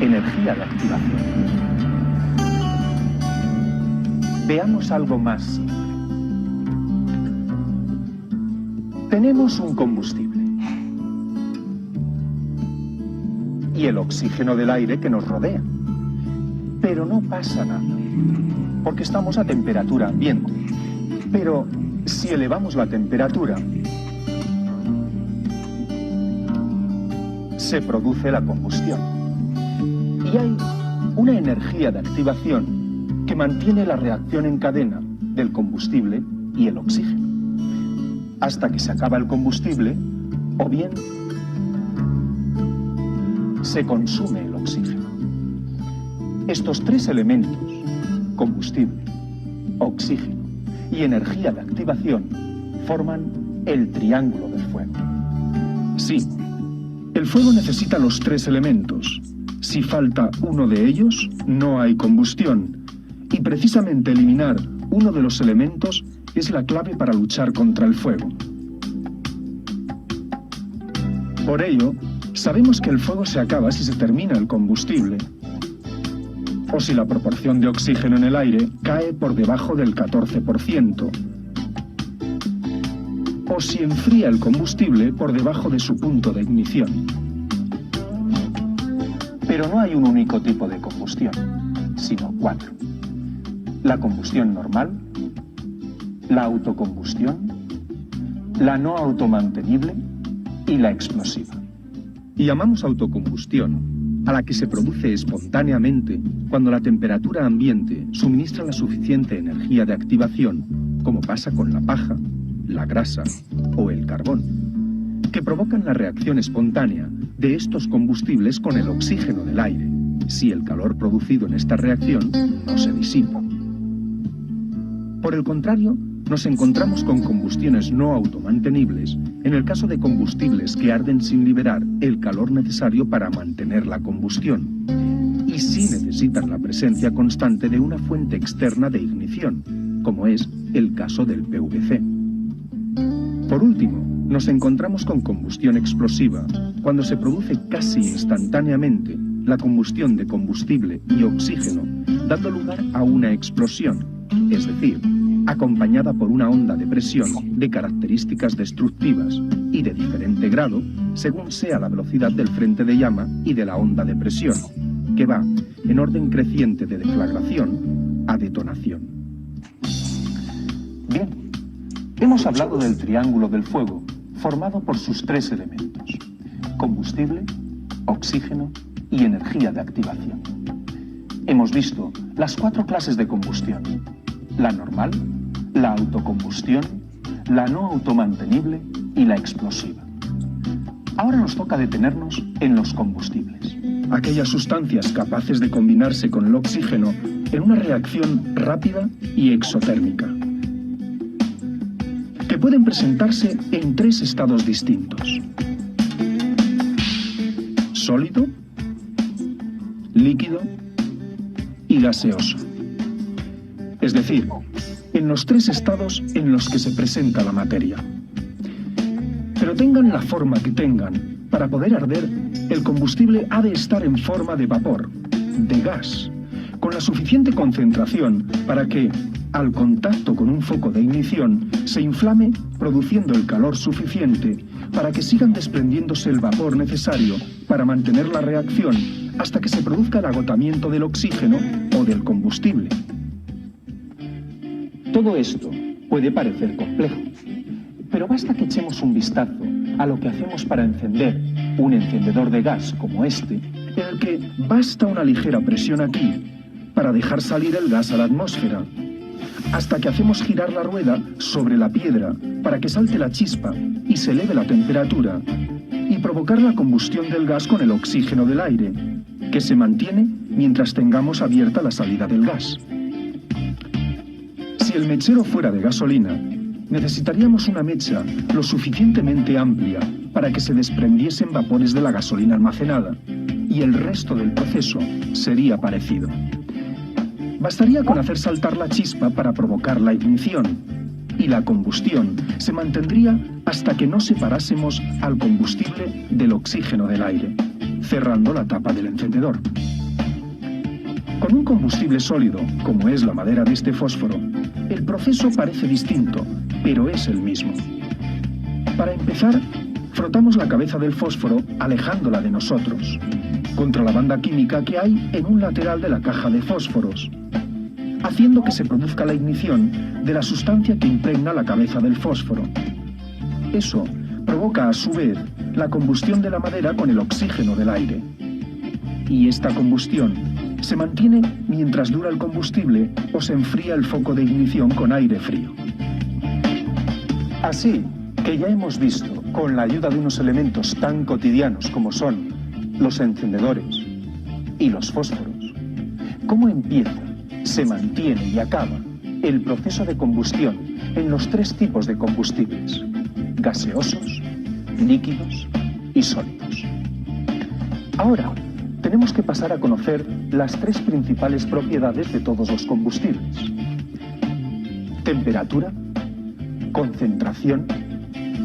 energía de activación. Veamos algo más simple. Tenemos un combustible y el oxígeno del aire que nos rodea. Pero no pasa nada, porque estamos a temperatura ambiente. Pero si elevamos la temperatura, se produce la combustión. Y hay una energía de activación que mantiene la reacción en cadena del combustible y el oxígeno, hasta que se acaba el combustible o bien se consume el oxígeno. Estos tres elementos, combustible, oxígeno y energía de activación, forman el triángulo del fuego. Sí, el fuego necesita los tres elementos. Si falta uno de ellos, no hay combustión. Y precisamente eliminar uno de los elementos es la clave para luchar contra el fuego. Por ello, sabemos que el fuego se acaba si se termina el combustible, o si la proporción de oxígeno en el aire cae por debajo del 14%, o si enfría el combustible por debajo de su punto de ignición. Pero no hay un único tipo de combustión, sino 4. La combustión normal, la autocombustión, la no automantenible y la explosiva. Y llamamos autocombustión a la que se produce espontáneamente cuando la temperatura ambiente suministra la suficiente energía de activación, como pasa con la paja, la grasa o el carbón, que provocan la reacción espontánea de estos combustibles con el oxígeno del aire, si el calor producido en esta reacción no se disipa. Por el contrario, nos encontramos con combustiones no automantenibles en el caso de combustibles que arden sin liberar el calor necesario para mantener la combustión, y sí necesitan la presencia constante de una fuente externa de ignición, como es el caso del PVC. Por último, nos encontramos con combustión explosiva, cuando se produce casi instantáneamente la combustión de combustible y oxígeno, dando lugar a una explosión, es decir, acompañada por una onda de presión de características destructivas y de diferente grado, según sea la velocidad del frente de llama y de la onda de presión, que va en orden creciente de deflagración a detonación. Bien, hemos hablado del triángulo del fuego, formado por sus tres elementos: combustible, oxígeno y energía de activación. Hemos visto las 4 clases de combustión: la normal, la autocombustión, la no automantenible y la explosiva. Ahora nos toca detenernos en los combustibles, aquellas sustancias capaces de combinarse con el oxígeno en una reacción rápida y exotérmica, que pueden presentarse en 3 estados distintos: sólido, líquido y gaseoso. Es decir, en los 3 estados en los que se presenta la materia. Pero tengan la forma que tengan, para poder arder, el combustible ha de estar en forma de vapor, de gas, con la suficiente concentración para que, al contacto con un foco de ignición, se inflame produciendo el calor suficiente para que sigan desprendiéndose el vapor necesario para mantener la reacción hasta que se produzca el agotamiento del oxígeno o del combustible. Todo esto puede parecer complejo, pero basta que echemos un vistazo a lo que hacemos para encender un encendedor de gas como este, en el que basta una ligera presión aquí para dejar salir el gas a la atmósfera, hasta que hacemos girar la rueda sobre la piedra para que salte la chispa y se eleve la temperatura, y provocar la combustión del gas con el oxígeno del aire, que se mantiene mientras tengamos abierta la salida del gas. Si el mechero fuera de gasolina, necesitaríamos una mecha lo suficientemente amplia para que se desprendiesen vapores de la gasolina almacenada, y el resto del proceso sería parecido. Bastaría con hacer saltar la chispa para provocar la ignición, y la combustión se mantendría hasta que no separásemos al combustible del oxígeno del aire, cerrando la tapa del encendedor. Con un combustible sólido, como es la madera de este fósforo, el proceso parece distinto, pero es el mismo. Para empezar, frotamos la cabeza del fósforo alejándola de nosotros, contra la banda química que hay en un lateral de la caja de fósforos, haciendo que se produzca la ignición de la sustancia que impregna la cabeza del fósforo. Eso provoca a su vez la combustión de la madera con el oxígeno del aire. Y esta combustión se mantiene mientras dura el combustible o se enfría el foco de ignición con aire frío. Así que ya hemos visto, con la ayuda de unos elementos tan cotidianos como son los encendedores y los fósforos, cómo empieza, se mantiene y acaba el proceso de combustión en los tres tipos de combustibles: gaseosos, líquidos y sólidos. Ahora, tenemos que pasar a conocer las tres principales propiedades de todos los combustibles: temperatura, concentración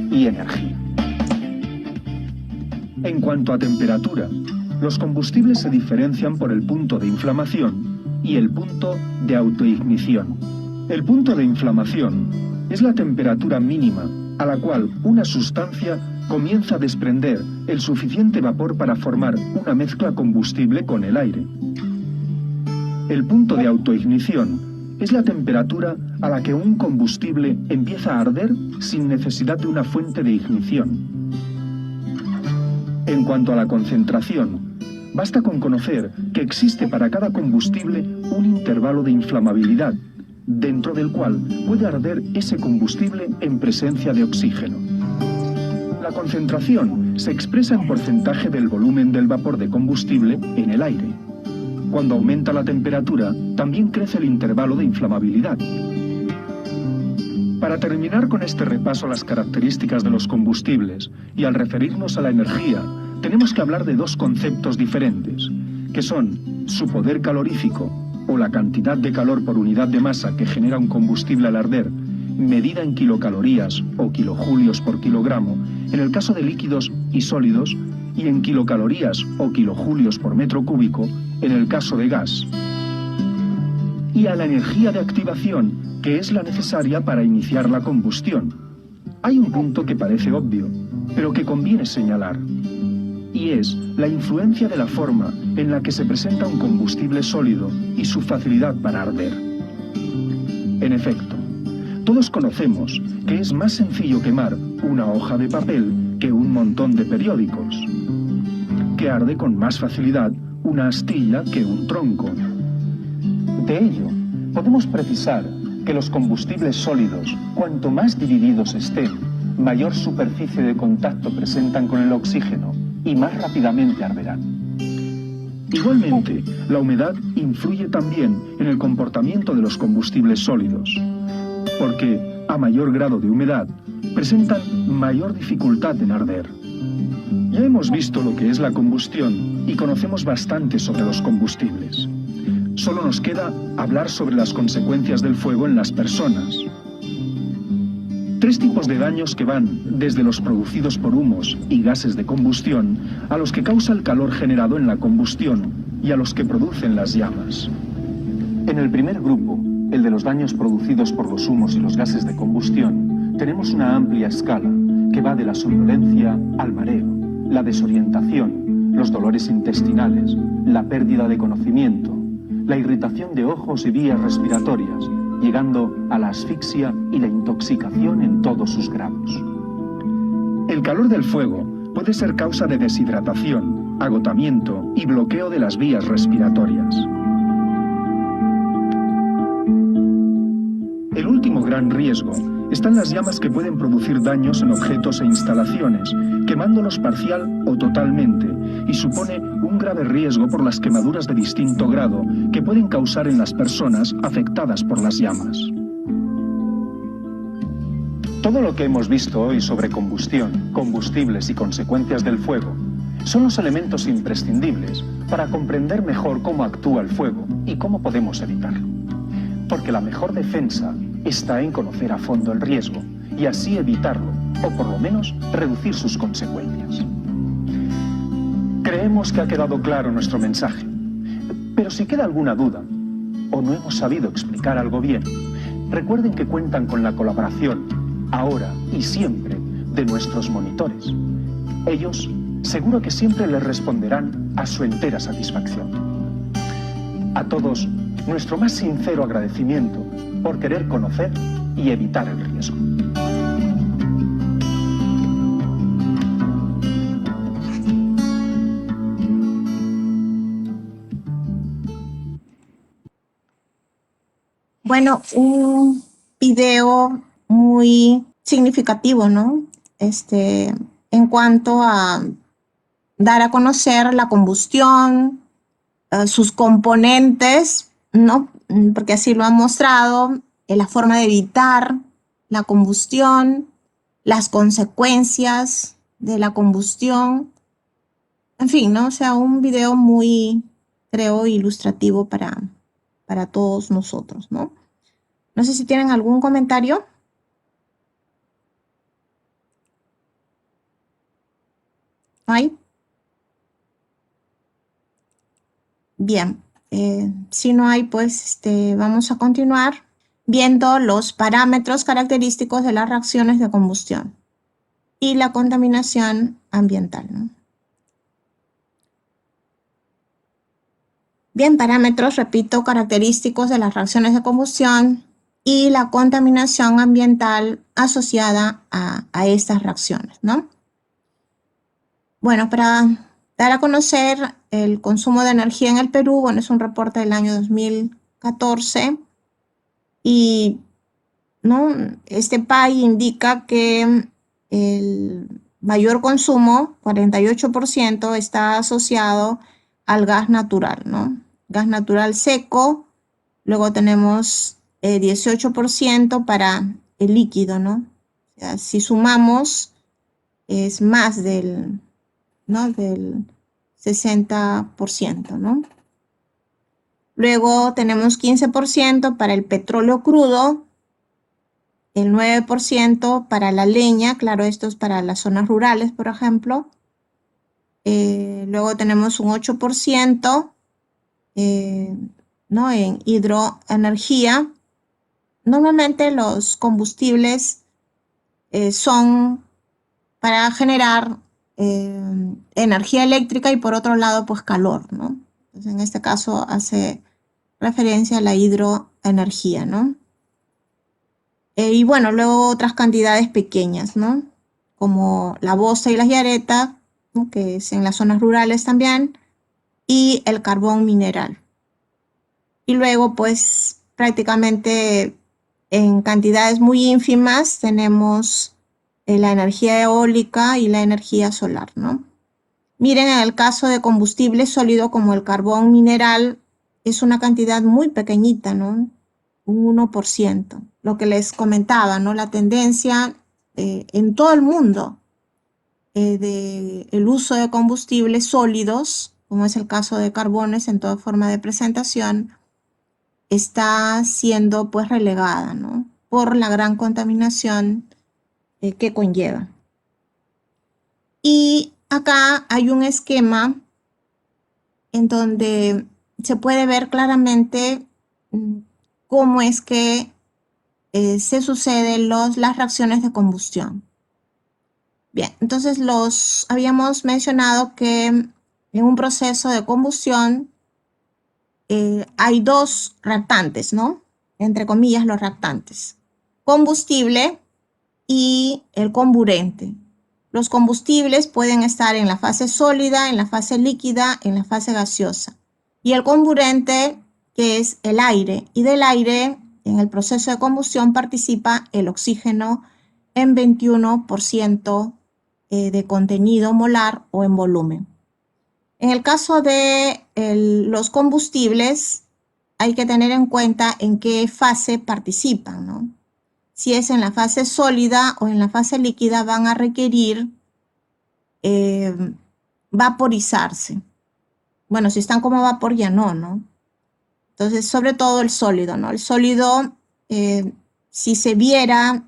y energía. En cuanto a temperatura, los combustibles se diferencian por el punto de inflamación y el punto de autoignición. El punto de inflamación es la temperatura mínima a la cual una sustancia comienza a desprender el suficiente vapor para formar una mezcla combustible con el aire. El punto de autoignición es la temperatura a la que un combustible empieza a arder sin necesidad de una fuente de ignición. En cuanto a la concentración, basta con conocer que existe para cada combustible un intervalo de inflamabilidad, dentro del cual puede arder ese combustible en presencia de oxígeno. La concentración se expresa en porcentaje del volumen del vapor de combustible en el aire. Cuando aumenta la temperatura, también crece el intervalo de inflamabilidad. Para terminar con este repaso a las características de los combustibles y al referirnos a la energía, tenemos que hablar de dos conceptos diferentes, que son su poder calorífico, o la cantidad de calor por unidad de masa que genera un combustible al arder, medida en kilocalorías o kilojulios por kilogramo, en el caso de líquidos y sólidos, y en kilocalorías o kilojulios por metro cúbico, en el caso de gas. Y a la energía de activación, que es la necesaria para iniciar la combustión. Hay un punto que parece obvio, pero que conviene señalar, y es la influencia de la forma en la que se presenta un combustible sólido y su facilidad para arder. En efecto, todos conocemos que es más sencillo quemar una hoja de papel que un montón de periódicos, que arde con más facilidad una astilla que un tronco. De ello, podemos precisar que los combustibles sólidos, cuanto más divididos estén, mayor superficie de contacto presentan con el oxígeno y más rápidamente arderán. Igualmente, la humedad influye también en el comportamiento de los combustibles sólidos, porque a mayor grado de humedad presentan mayor dificultad en arder. Ya hemos visto lo que es la combustión y conocemos bastante sobre los combustibles. Solo nos queda hablar sobre las consecuencias del fuego en las personas. Tres tipos de daños que van desde los producidos por humos y gases de combustión a los que causa el calor generado en la combustión y a los que producen las llamas. En el primer grupo, el de los daños producidos por los humos y los gases de combustión, tenemos una amplia escala que va de la somnolencia al mareo, la desorientación, los dolores intestinales, la pérdida de conocimiento, la irritación de ojos y vías respiratorias, llegando a la asfixia y la intoxicación en todos sus grados. El calor del fuego puede ser causa de deshidratación, agotamiento y bloqueo de las vías respiratorias. El último gran riesgo está en las llamas que pueden producir daños en objetos e instalaciones, quemándolos parcial o totalmente, y supone un grave riesgo por las quemaduras de distinto grado que pueden causar en las personas afectadas por las llamas. Todo lo que hemos visto hoy sobre combustión, combustibles y consecuencias del fuego son los elementos imprescindibles para comprender mejor cómo actúa el fuego y cómo podemos evitarlo. Porque la mejor defensa está en conocer a fondo el riesgo y así evitarlo, o por lo menos reducir sus consecuencias. Creemos que ha quedado claro nuestro mensaje, pero si queda alguna duda o no hemos sabido explicar algo bien, recuerden que cuentan con la colaboración, ahora y siempre, de nuestros monitores. Ellos seguro que siempre les responderán a su entera satisfacción. A todos, nuestro más sincero agradecimiento por querer conocer y evitar el riesgo. Bueno, un video muy significativo, ¿no? En cuanto a dar a conocer la combustión, sus componentes, ¿no? Porque así lo han mostrado, la forma de evitar la combustión, las consecuencias de la combustión, en fin, ¿no? O sea, un video muy, creo, ilustrativo para todos nosotros, ¿no? No sé si tienen algún comentario. ¿Hay? Bien, si no hay, pues vamos a continuar viendo los parámetros característicos de las reacciones de combustión y la contaminación ambiental, ¿no? Bien, parámetros, repito, característicos de las reacciones de combustión y la contaminación ambiental asociada a estas reacciones, ¿no? Bueno, para dar a conocer el consumo de energía en el Perú, bueno, es un reporte del año 2014 y, ¿no? Este PAI indica que el mayor consumo, 48%, está asociado al gas natural, ¿no? Gas natural seco, luego tenemos 18% para el líquido, ¿no? O sea, si sumamos, es más ¿no? Del 60%, ¿no? Luego tenemos 15% para el petróleo crudo, el 9% para la leña, claro, esto es para las zonas rurales, por ejemplo. Luego tenemos un 8%, ¿no? En hidroenergía. Normalmente los combustibles son para generar energía eléctrica y por otro lado, pues calor, ¿no? Entonces, en este caso hace referencia a la hidroenergía, ¿no? Y bueno, luego otras cantidades pequeñas, ¿no? Como la bosta y las yaretas, ¿no? Que es en las zonas rurales también, y el carbón mineral. Y luego, pues, prácticamente en cantidades muy ínfimas tenemos la energía eólica y la energía solar, ¿no? Miren, en el caso de combustible sólido como el carbón mineral, es una cantidad muy pequeñita, ¿no? Un 1%. Lo que les comentaba, ¿no? La tendencia en todo el mundo del uso de combustibles sólidos, como es el caso de carbones en toda forma de presentación, está siendo pues relegada, ¿no? Por la gran contaminación que conlleva. Y acá hay un esquema en donde se puede ver claramente cómo es que se suceden las reacciones de combustión. Bien, entonces habíamos mencionado que en un proceso de combustión hay dos reactantes, ¿no? Entre comillas, los reactantes. Combustible y el comburente. Los combustibles pueden estar en la fase sólida, en la fase líquida, en la fase gaseosa. Y el comburente, que es el aire. Y del aire, en el proceso de combustión, participa el oxígeno en 21% de contenido molar o en volumen. En el caso de los combustibles, hay que tener en cuenta en qué fase participan, ¿no? Si es en la fase sólida o en la fase líquida, van a requerir vaporizarse. Bueno, si están como vapor ya no. Entonces, sobre todo el sólido, ¿no? El sólido, si se viera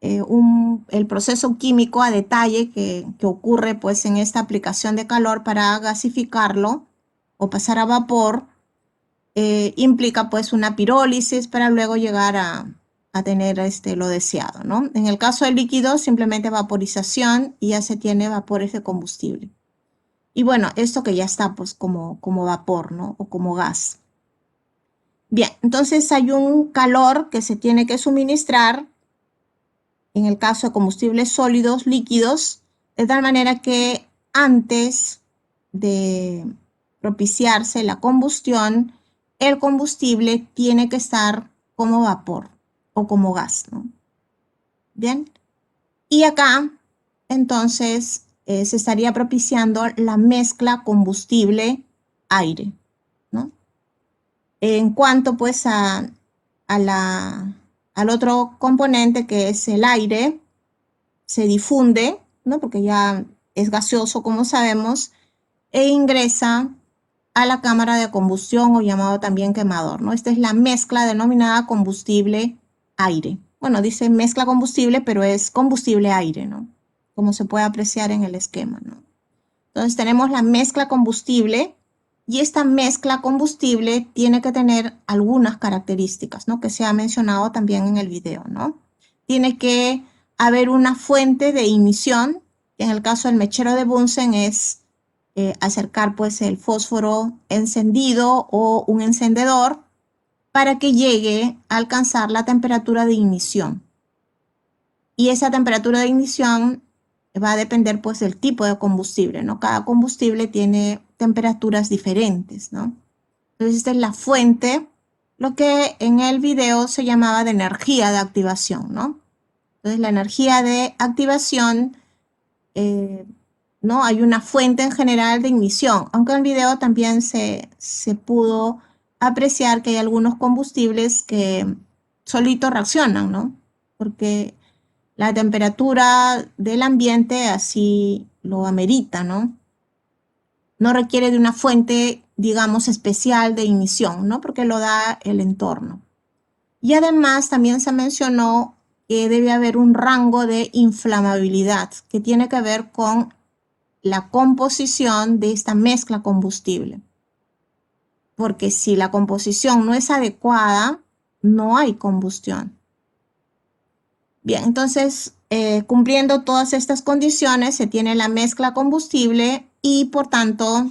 el proceso químico a detalle que ocurre pues en esta aplicación de calor para gasificarlo o pasar a vapor, implica pues una pirólisis para luego llegar a tener lo deseado, ¿no? En el caso del líquido, simplemente vaporización y ya se tiene vapores de combustible. Y bueno, esto que ya está pues como vapor, ¿no? O como gas. Bien, entonces hay un calor que se tiene que suministrar en el caso de combustibles sólidos, líquidos, de tal manera que antes de propiciarse la combustión, el combustible tiene que estar como vapor o como gas, ¿no? Bien, Y acá, entonces, se estaría propiciando la mezcla combustible-aire, ¿no? En cuanto, pues, al otro componente, que es el aire, se difunde, ¿no? Porque ya es gaseoso, como sabemos, e ingresa a la cámara de combustión, o llamado también quemador, ¿no? Esta es la mezcla denominada combustible-aire. Bueno, dice mezcla combustible, pero es combustible-aire, ¿no? Como se puede apreciar en el esquema, ¿no? Entonces tenemos la mezcla combustible, y esta mezcla combustible tiene que tener algunas características, ¿no? Que se ha mencionado también en el video, ¿no? Tiene que haber una fuente de ignición, que en el caso del mechero de Bunsen es acercar, pues, el fósforo encendido o un encendedor para que llegue a alcanzar la temperatura de ignición. Y esa temperatura de ignición va a depender, pues, del tipo de combustible, ¿no? Cada combustible tiene temperaturas diferentes, ¿no? Entonces, esta es la fuente, lo que en el video se llamaba de energía de activación, ¿no? Entonces, la energía de activación, ¿no? Hay una fuente en general de ignición, aunque en el video también se pudo apreciar que hay algunos combustibles que solitos reaccionan, ¿no? Porque la temperatura del ambiente así lo amerita, ¿no? No requiere de una fuente, digamos, especial de ignición, ¿no? Porque lo da el entorno. Y además también se mencionó que debe haber un rango de inflamabilidad, que tiene que ver con la composición de esta mezcla combustible. Porque si la composición no es adecuada, no hay combustión. Bien, entonces, cumpliendo todas estas condiciones, se tiene la mezcla combustible y, por tanto,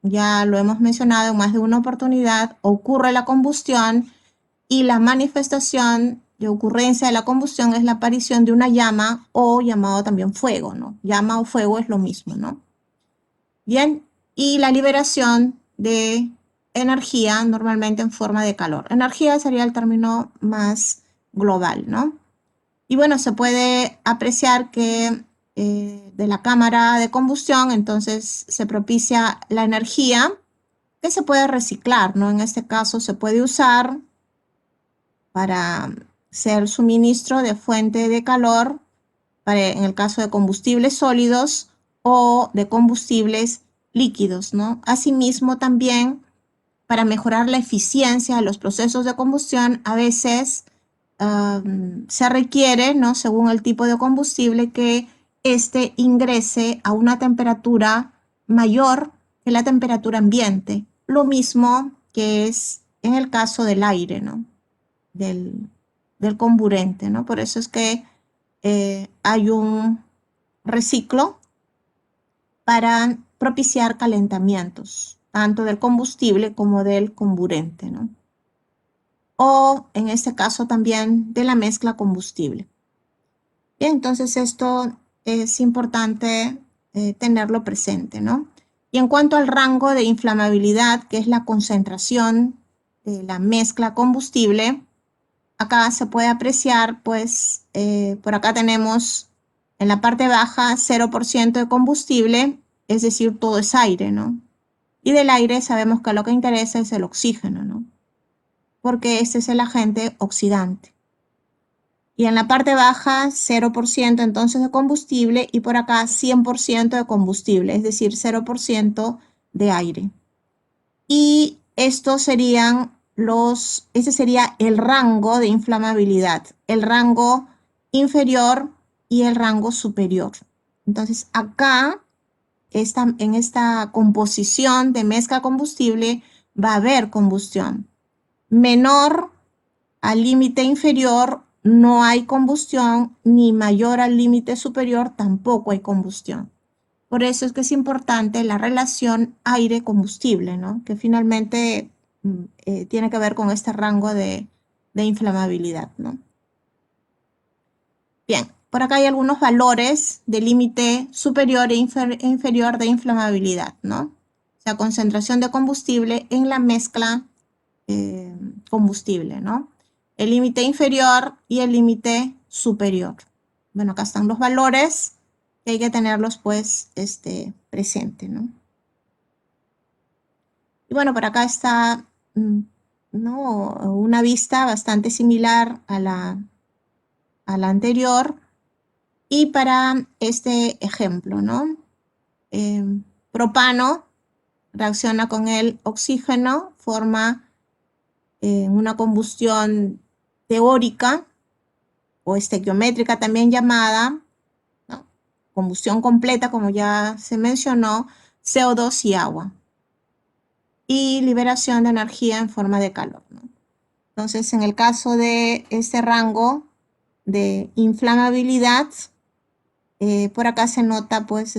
ya lo hemos mencionado en más de una oportunidad, ocurre la combustión, y la manifestación de ocurrencia de la combustión es la aparición de una llama, o llamado también fuego, ¿no? Llama o fuego es lo mismo, ¿no? Bien, y la liberación de energía, normalmente en forma de calor. Energía sería el término más global, ¿no? Y bueno, se puede apreciar que de la cámara de combustión, entonces se propicia la energía que se puede reciclar, ¿no? En este caso se puede usar para ser suministro de fuente de calor, en el caso de combustibles sólidos o de combustibles líquidos, ¿no? Asimismo, también para mejorar la eficiencia de los procesos de combustión, a veces se requiere, ¿no? Según el tipo de combustible, que éste ingrese a una temperatura mayor que la temperatura ambiente. Lo mismo que es en el caso del aire, ¿no? Del comburente, ¿no? Por eso es que hay un reciclo para propiciar calentamientos, tanto del combustible como del comburente, ¿no? O en este caso también de la mezcla combustible. Bien, entonces esto es importante tenerlo presente, ¿no? Y en cuanto al rango de inflamabilidad, que es la concentración de la mezcla combustible, acá se puede apreciar, pues, por acá tenemos en la parte baja 0% de combustible, es decir, todo es aire, ¿no? Y del aire sabemos que lo que interesa es el oxígeno, ¿no? Porque este es el agente oxidante. Y en la parte baja 0% entonces de combustible, y por acá 100% de combustible, es decir, 0% de aire. Y estos serían este sería el rango de inflamabilidad, el rango inferior y el rango superior. Entonces acá, en esta composición de mezcla combustible, va a haber combustión. Menor al límite inferior no hay combustión, ni mayor al límite superior tampoco hay combustión. Por eso es que es importante la relación aire-combustible, ¿no? Que finalmente tiene que ver con este rango de inflamabilidad, ¿no? Bien, por acá hay algunos valores de límite superior e inferior de inflamabilidad, ¿no? O sea, concentración de combustible en la mezcla combustible, ¿no? El límite inferior y el límite superior. Bueno, acá están los valores que hay que tenerlos pues presente, ¿no? Y bueno, por acá está ¿no? Una vista bastante similar a la anterior. Y para este ejemplo, ¿no? Propano reacciona con el oxígeno, forma una combustión teórica o estequiométrica también llamada, ¿no? Combustión completa, como ya se mencionó, CO2 y agua. Y liberación de energía en forma de calor, ¿no? Entonces, en el caso de este rango de inflamabilidad, por acá se nota, pues,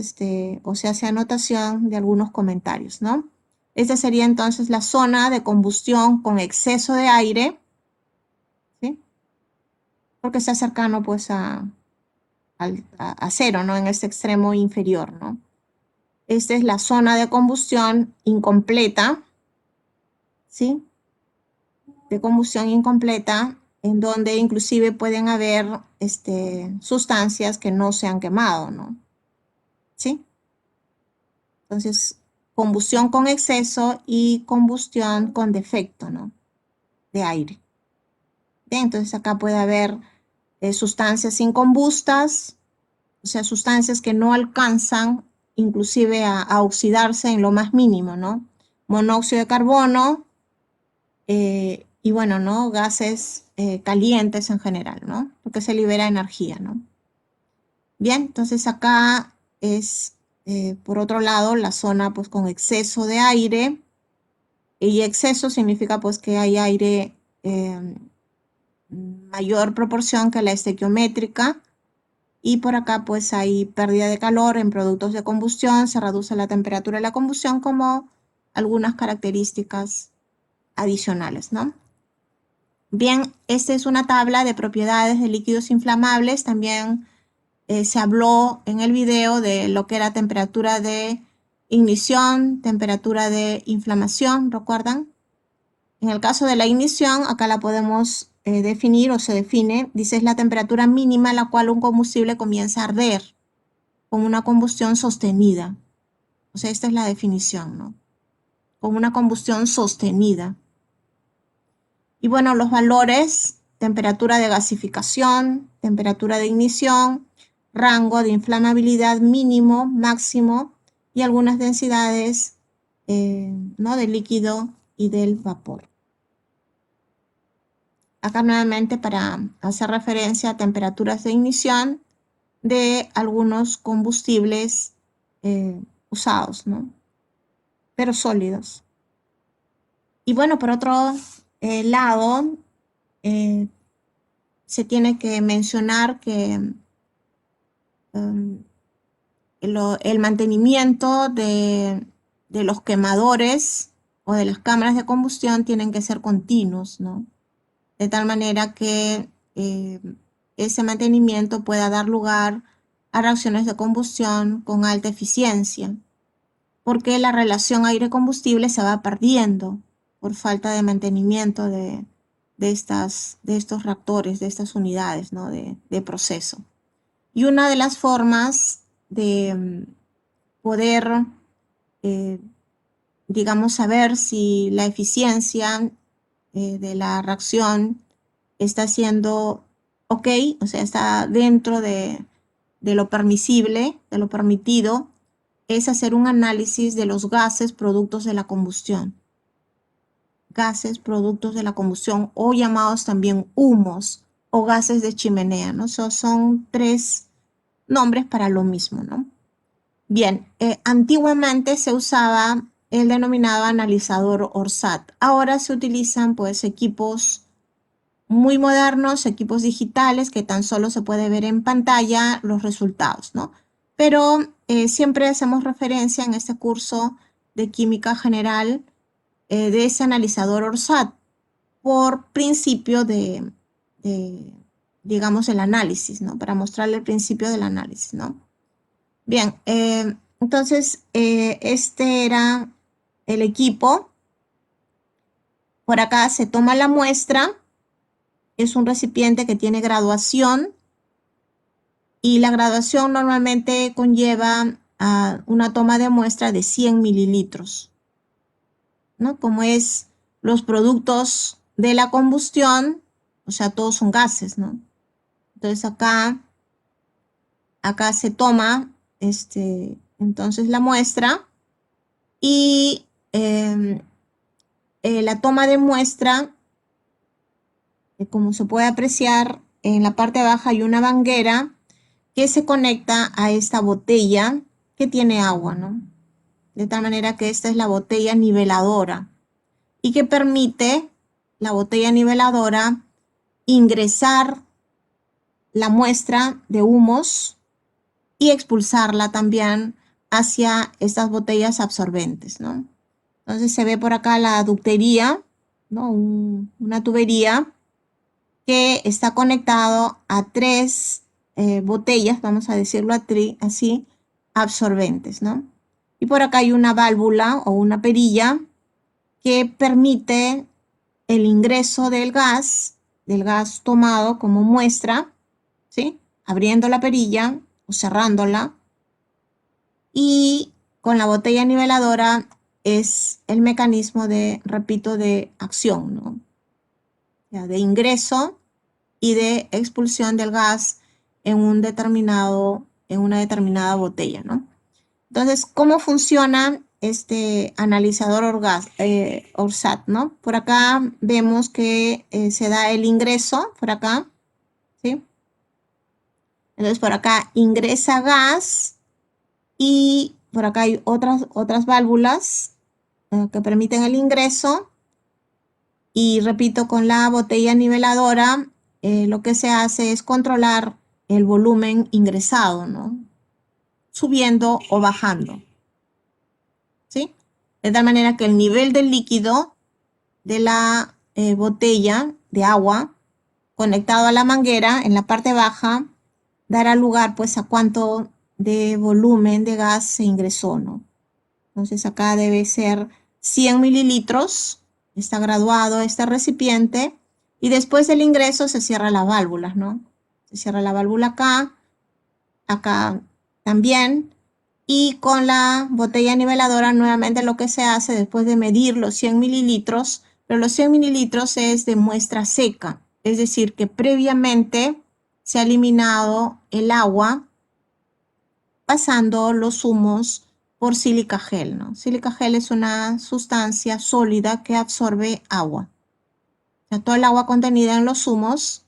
o se hace anotación de algunos comentarios, ¿no? Esta sería entonces la zona de combustión con exceso de aire, ¿sí? Porque está cercano, pues, a cero, ¿no? En este extremo inferior, ¿no? Esta es la zona de combustión incompleta, ¿sí? De combustión incompleta, en donde inclusive pueden haber sustancias que no se han quemado, ¿no? ¿Sí? Entonces, combustión con exceso y combustión con defecto, ¿no? De aire. Bien, entonces acá puede haber sustancias incombustas, o sea, sustancias que no alcanzan inclusive a oxidarse en lo más mínimo, ¿no? Monóxido de carbono y bueno, ¿no? Gases calientes en general, ¿no? Porque se libera energía, ¿no? Bien, entonces acá es, por otro lado, la zona pues con exceso de aire, y exceso significa pues que hay aire mayor proporción que la estequiométrica, y por acá pues hay pérdida de calor en productos de combustión, se reduce la temperatura de la combustión como algunas características adicionales, ¿no? Bien, esta es una tabla de propiedades de líquidos inflamables. También se habló en el video de lo que era temperatura de ignición, temperatura de inflamación, ¿recuerdan? En el caso de la ignición, acá la podemos definir o se define, dice es la temperatura mínima a la cual un combustible comienza a arder con una combustión sostenida. O sea, esta es la definición, ¿no? Con una combustión sostenida. Y bueno, los valores, temperatura de gasificación, temperatura de ignición, rango de inflamabilidad mínimo, máximo y algunas densidades ¿no? del líquido y del vapor. Acá nuevamente para hacer referencia a temperaturas de ignición de algunos combustibles usados, ¿no? Pero sólidos. Y bueno, por otro lado, se tiene que mencionar que el mantenimiento de los quemadores o de las cámaras de combustión tienen que ser continuos, ¿no? De tal manera que ese mantenimiento pueda dar lugar a reacciones de combustión con alta eficiencia, porque la relación aire-combustible se va perdiendo por falta de mantenimiento de estos reactores, de estas unidades, ¿no? de proceso. Y una de las formas de poder, digamos, saber si la eficiencia de la reacción está siendo ok, o sea, está dentro de lo permisible, de lo permitido, es hacer un análisis de los gases productos de la combustión. Gases productos de la combustión o llamados también humos o gases de chimenea, ¿no? Son tres nombres para lo mismo, ¿no? Bien, antiguamente se usaba el denominado analizador ORSAT. Ahora se utilizan pues equipos muy modernos, equipos digitales que tan solo se puede ver en pantalla los resultados, ¿no? Pero siempre hacemos referencia en este curso de química general de ese analizador ORSAT por principio de digamos, el análisis, ¿no? Para mostrarle el principio del análisis, ¿no? Bien, entonces este era el equipo. Por acá se toma la muestra. Es un recipiente que tiene graduación y la graduación normalmente conlleva una toma de muestra de 100 mililitros, ¿no? Como es los productos de la combustión, o sea, todos son gases, ¿no? Entonces acá se toma entonces la muestra y la toma de muestra, como se puede apreciar, en la parte baja hay una manguera que se conecta a esta botella que tiene agua, ¿no? De tal manera que esta es la botella niveladora y que permite la botella niveladora ingresar la muestra de humos y expulsarla también hacia estas botellas absorbentes, ¿no? Entonces se ve por acá la ductería, ¿no? Una tubería que está conectado a 3 botellas, vamos a decirlo así, absorbentes, ¿no? Y por acá hay una válvula o una perilla que permite el ingreso del gas tomado como muestra, ¿sí? Abriendo la perilla o cerrándola. Y con la botella niveladora es el mecanismo de, repito, de acción, ¿no? O sea, de ingreso y de expulsión del gas en una determinada botella, ¿no? Entonces, ¿cómo funciona este analizador ORSAT, ¿no? Por acá vemos que se da el ingreso, por acá, ¿sí? Entonces, por acá ingresa gas y por acá hay otras válvulas que permiten el ingreso. Y repito, con la botella niveladora, lo que se hace es controlar el volumen ingresado, ¿no? Subiendo o bajando, ¿sí? De tal manera que el nivel del líquido de la botella de agua conectado a la manguera en la parte baja dará lugar pues a cuánto de volumen de gas se ingresó, ¿no? Entonces acá debe ser 100 mililitros, está graduado este recipiente y después del ingreso se cierra la válvula, ¿no? Se cierra la válvula acá también. Y con la botella niveladora nuevamente lo que se hace después de medir los 100 mililitros, pero los 100 mililitros es de muestra seca, es decir, que previamente se ha eliminado el agua pasando los zumos por sílica gel, ¿no? Sílica gel es una sustancia sólida que absorbe agua. O sea, todo el agua contenida en los zumos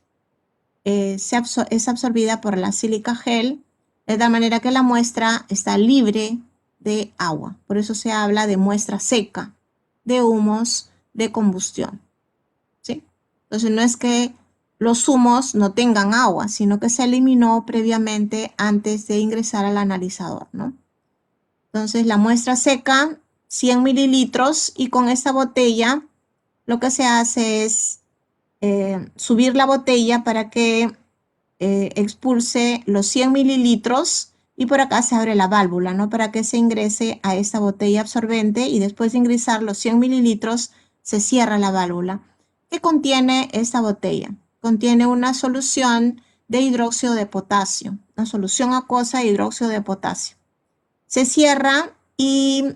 es absorbida por la sílica gel, de tal manera que la muestra está libre de agua. Por eso se habla de muestra seca, de humos de combustión, ¿sí? Entonces no es que los zumos no tengan agua, sino que se eliminó previamente antes de ingresar al analizador, ¿no? Entonces la muestra seca, 100 mililitros, y con esta botella lo que se hace es subir la botella para que expulse los 100 mililitros y por acá se abre la válvula, ¿no? Para que se ingrese a esta botella absorbente y después de ingresar los 100 mililitros se cierra la válvula. ¿Qué contiene esta botella? Contiene una solución de hidróxido de potasio, una solución acuosa de hidróxido de potasio. Se cierra y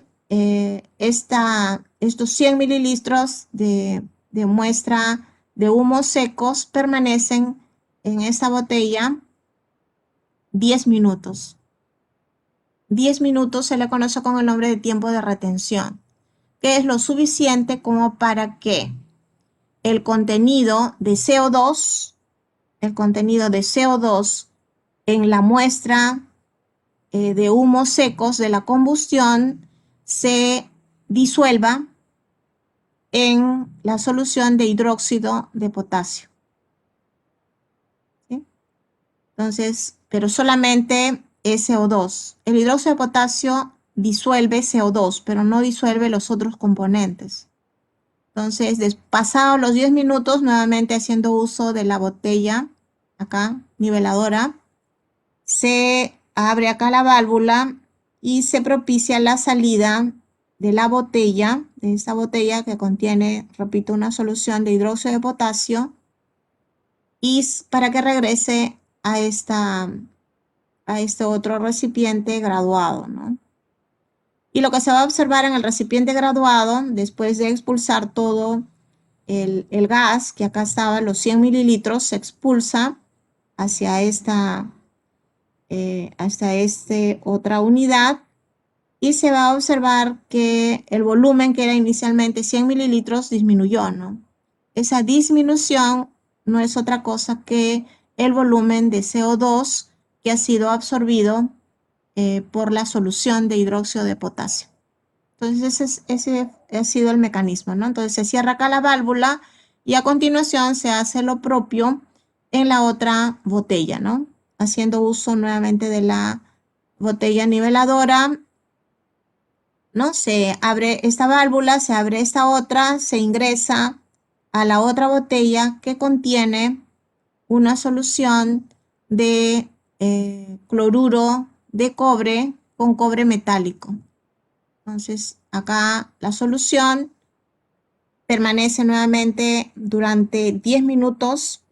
estos 100 mililitros de muestra de humos secos permanecen en esta botella 10 minutos. 10 minutos se le conoce con el nombre de tiempo de retención, que es lo suficiente como para que el contenido de CO2 en la muestra de humos secos de la combustión se disuelva en la solución de hidróxido de potasio. ¿Sí? Entonces, pero solamente es CO2. El hidróxido de potasio disuelve CO2, pero no disuelve los otros componentes. Entonces, pasados los 10 minutos, nuevamente haciendo uso de la botella, acá, niveladora, se abre acá la válvula y se propicia la salida de la botella, de esta botella que contiene, repito, una solución de hidróxido de potasio, y para que regrese a esta a este otro recipiente graduado, ¿no? Y lo que se va a observar en el recipiente graduado, después de expulsar todo el gas, que acá estaba, los 100 mililitros, se expulsa hacia hasta otra unidad, y se va a observar que el volumen, que era inicialmente 100 mililitros, disminuyó, ¿no? Esa disminución no es otra cosa que el volumen de CO2 que ha sido absorbido por la solución de hidróxido de potasio. Entonces ese ha sido el mecanismo, ¿no? Entonces se cierra acá la válvula y a continuación se hace lo propio en la otra botella, ¿no? Haciendo uso nuevamente de la botella niveladora, ¿no? Se abre esta válvula, se abre esta otra, se ingresa a la otra botella que contiene una solución de cloruro de cobre con cobre metálico. Entonces, acá la solución permanece nuevamente durante 10 minutos.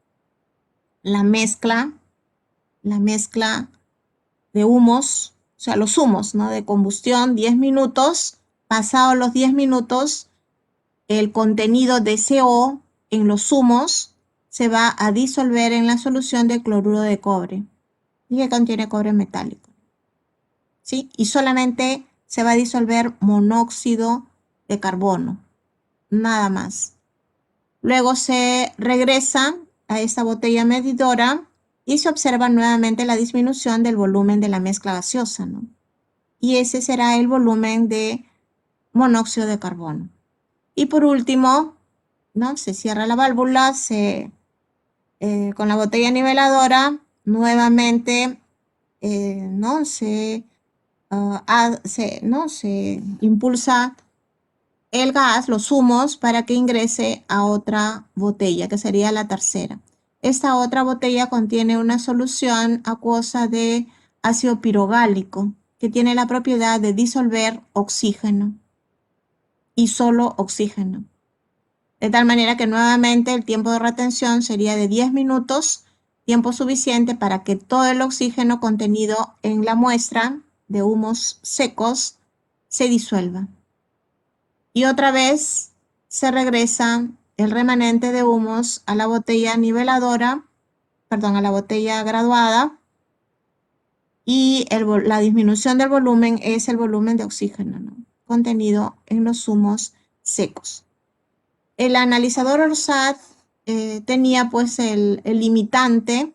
La mezcla de humos, o sea, los humos, ¿no? De combustión, 10 minutos. Pasados los 10 minutos, el contenido de CO en los humos se va a disolver en la solución de cloruro de cobre y que contiene cobre metálico, ¿sí? Y solamente se va a disolver monóxido de carbono, nada más. Luego se regresa a esta botella medidora y se observa nuevamente la disminución del volumen de la mezcla gaseosa, ¿no? Y ese será el volumen de monóxido de carbono. Y por último, ¿no? Se cierra la válvula, con la botella niveladora, nuevamente, ¿no? Se impulsa el gas, los humos, para que ingrese a otra botella, que sería la tercera. Esta otra botella contiene una solución acuosa de ácido pirogálico, que tiene la propiedad de disolver oxígeno y solo oxígeno. De tal manera que nuevamente el tiempo de retención sería de 10 minutos, tiempo suficiente para que todo el oxígeno contenido en la muestra de humos secos se disuelva. Y otra vez se regresa el remanente de humos a la botella niveladora, perdón, a la botella graduada, y la disminución del volumen es el volumen de oxígeno, ¿no? Contenido en los humos secos. El analizador ORSAT tenía pues el limitante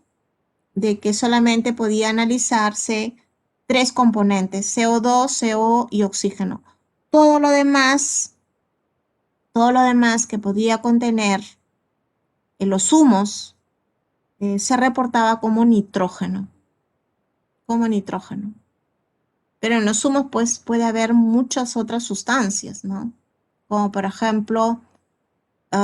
de que solamente podía analizarse 3 componentes: CO2, CO y oxígeno. Todo lo demás que podía contener en los humos se reportaba como nitrógeno. Pero en los humos pues puede haber muchas otras sustancias, ¿no? Como por ejemplo,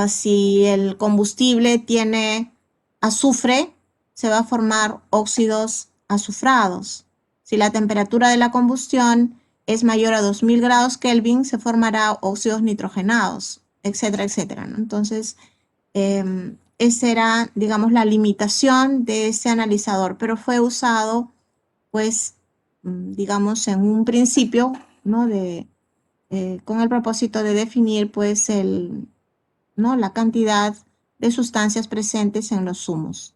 si el combustible tiene azufre, se va a formar óxidos azufrados. Si la temperatura de la combustión es mayor a 2000 grados Kelvin, se formará óxidos nitrogenados, etcétera, etcétera, ¿no? Entonces, esa era, digamos, la limitación de ese analizador, pero fue usado, pues, digamos, en un principio, ¿no? Con el propósito de definir, pues, ¿no? La cantidad de sustancias presentes en los humos.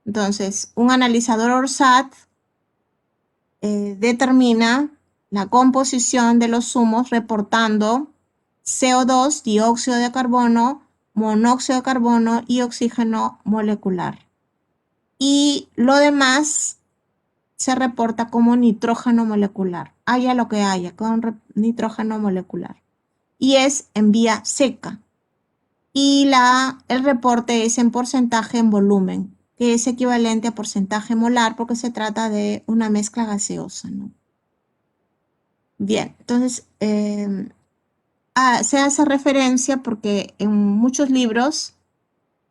Entonces, un analizador ORSAT determina la composición de los humos reportando CO2, dióxido de carbono, monóxido de carbono y oxígeno molecular. Y lo demás se reporta como nitrógeno molecular, haya lo que haya, con nitrógeno molecular. Y es en vía seca. Y el reporte es en porcentaje en volumen, que es equivalente a porcentaje molar porque se trata de una mezcla gaseosa, ¿no? Bien, entonces se hace referencia porque en muchos libros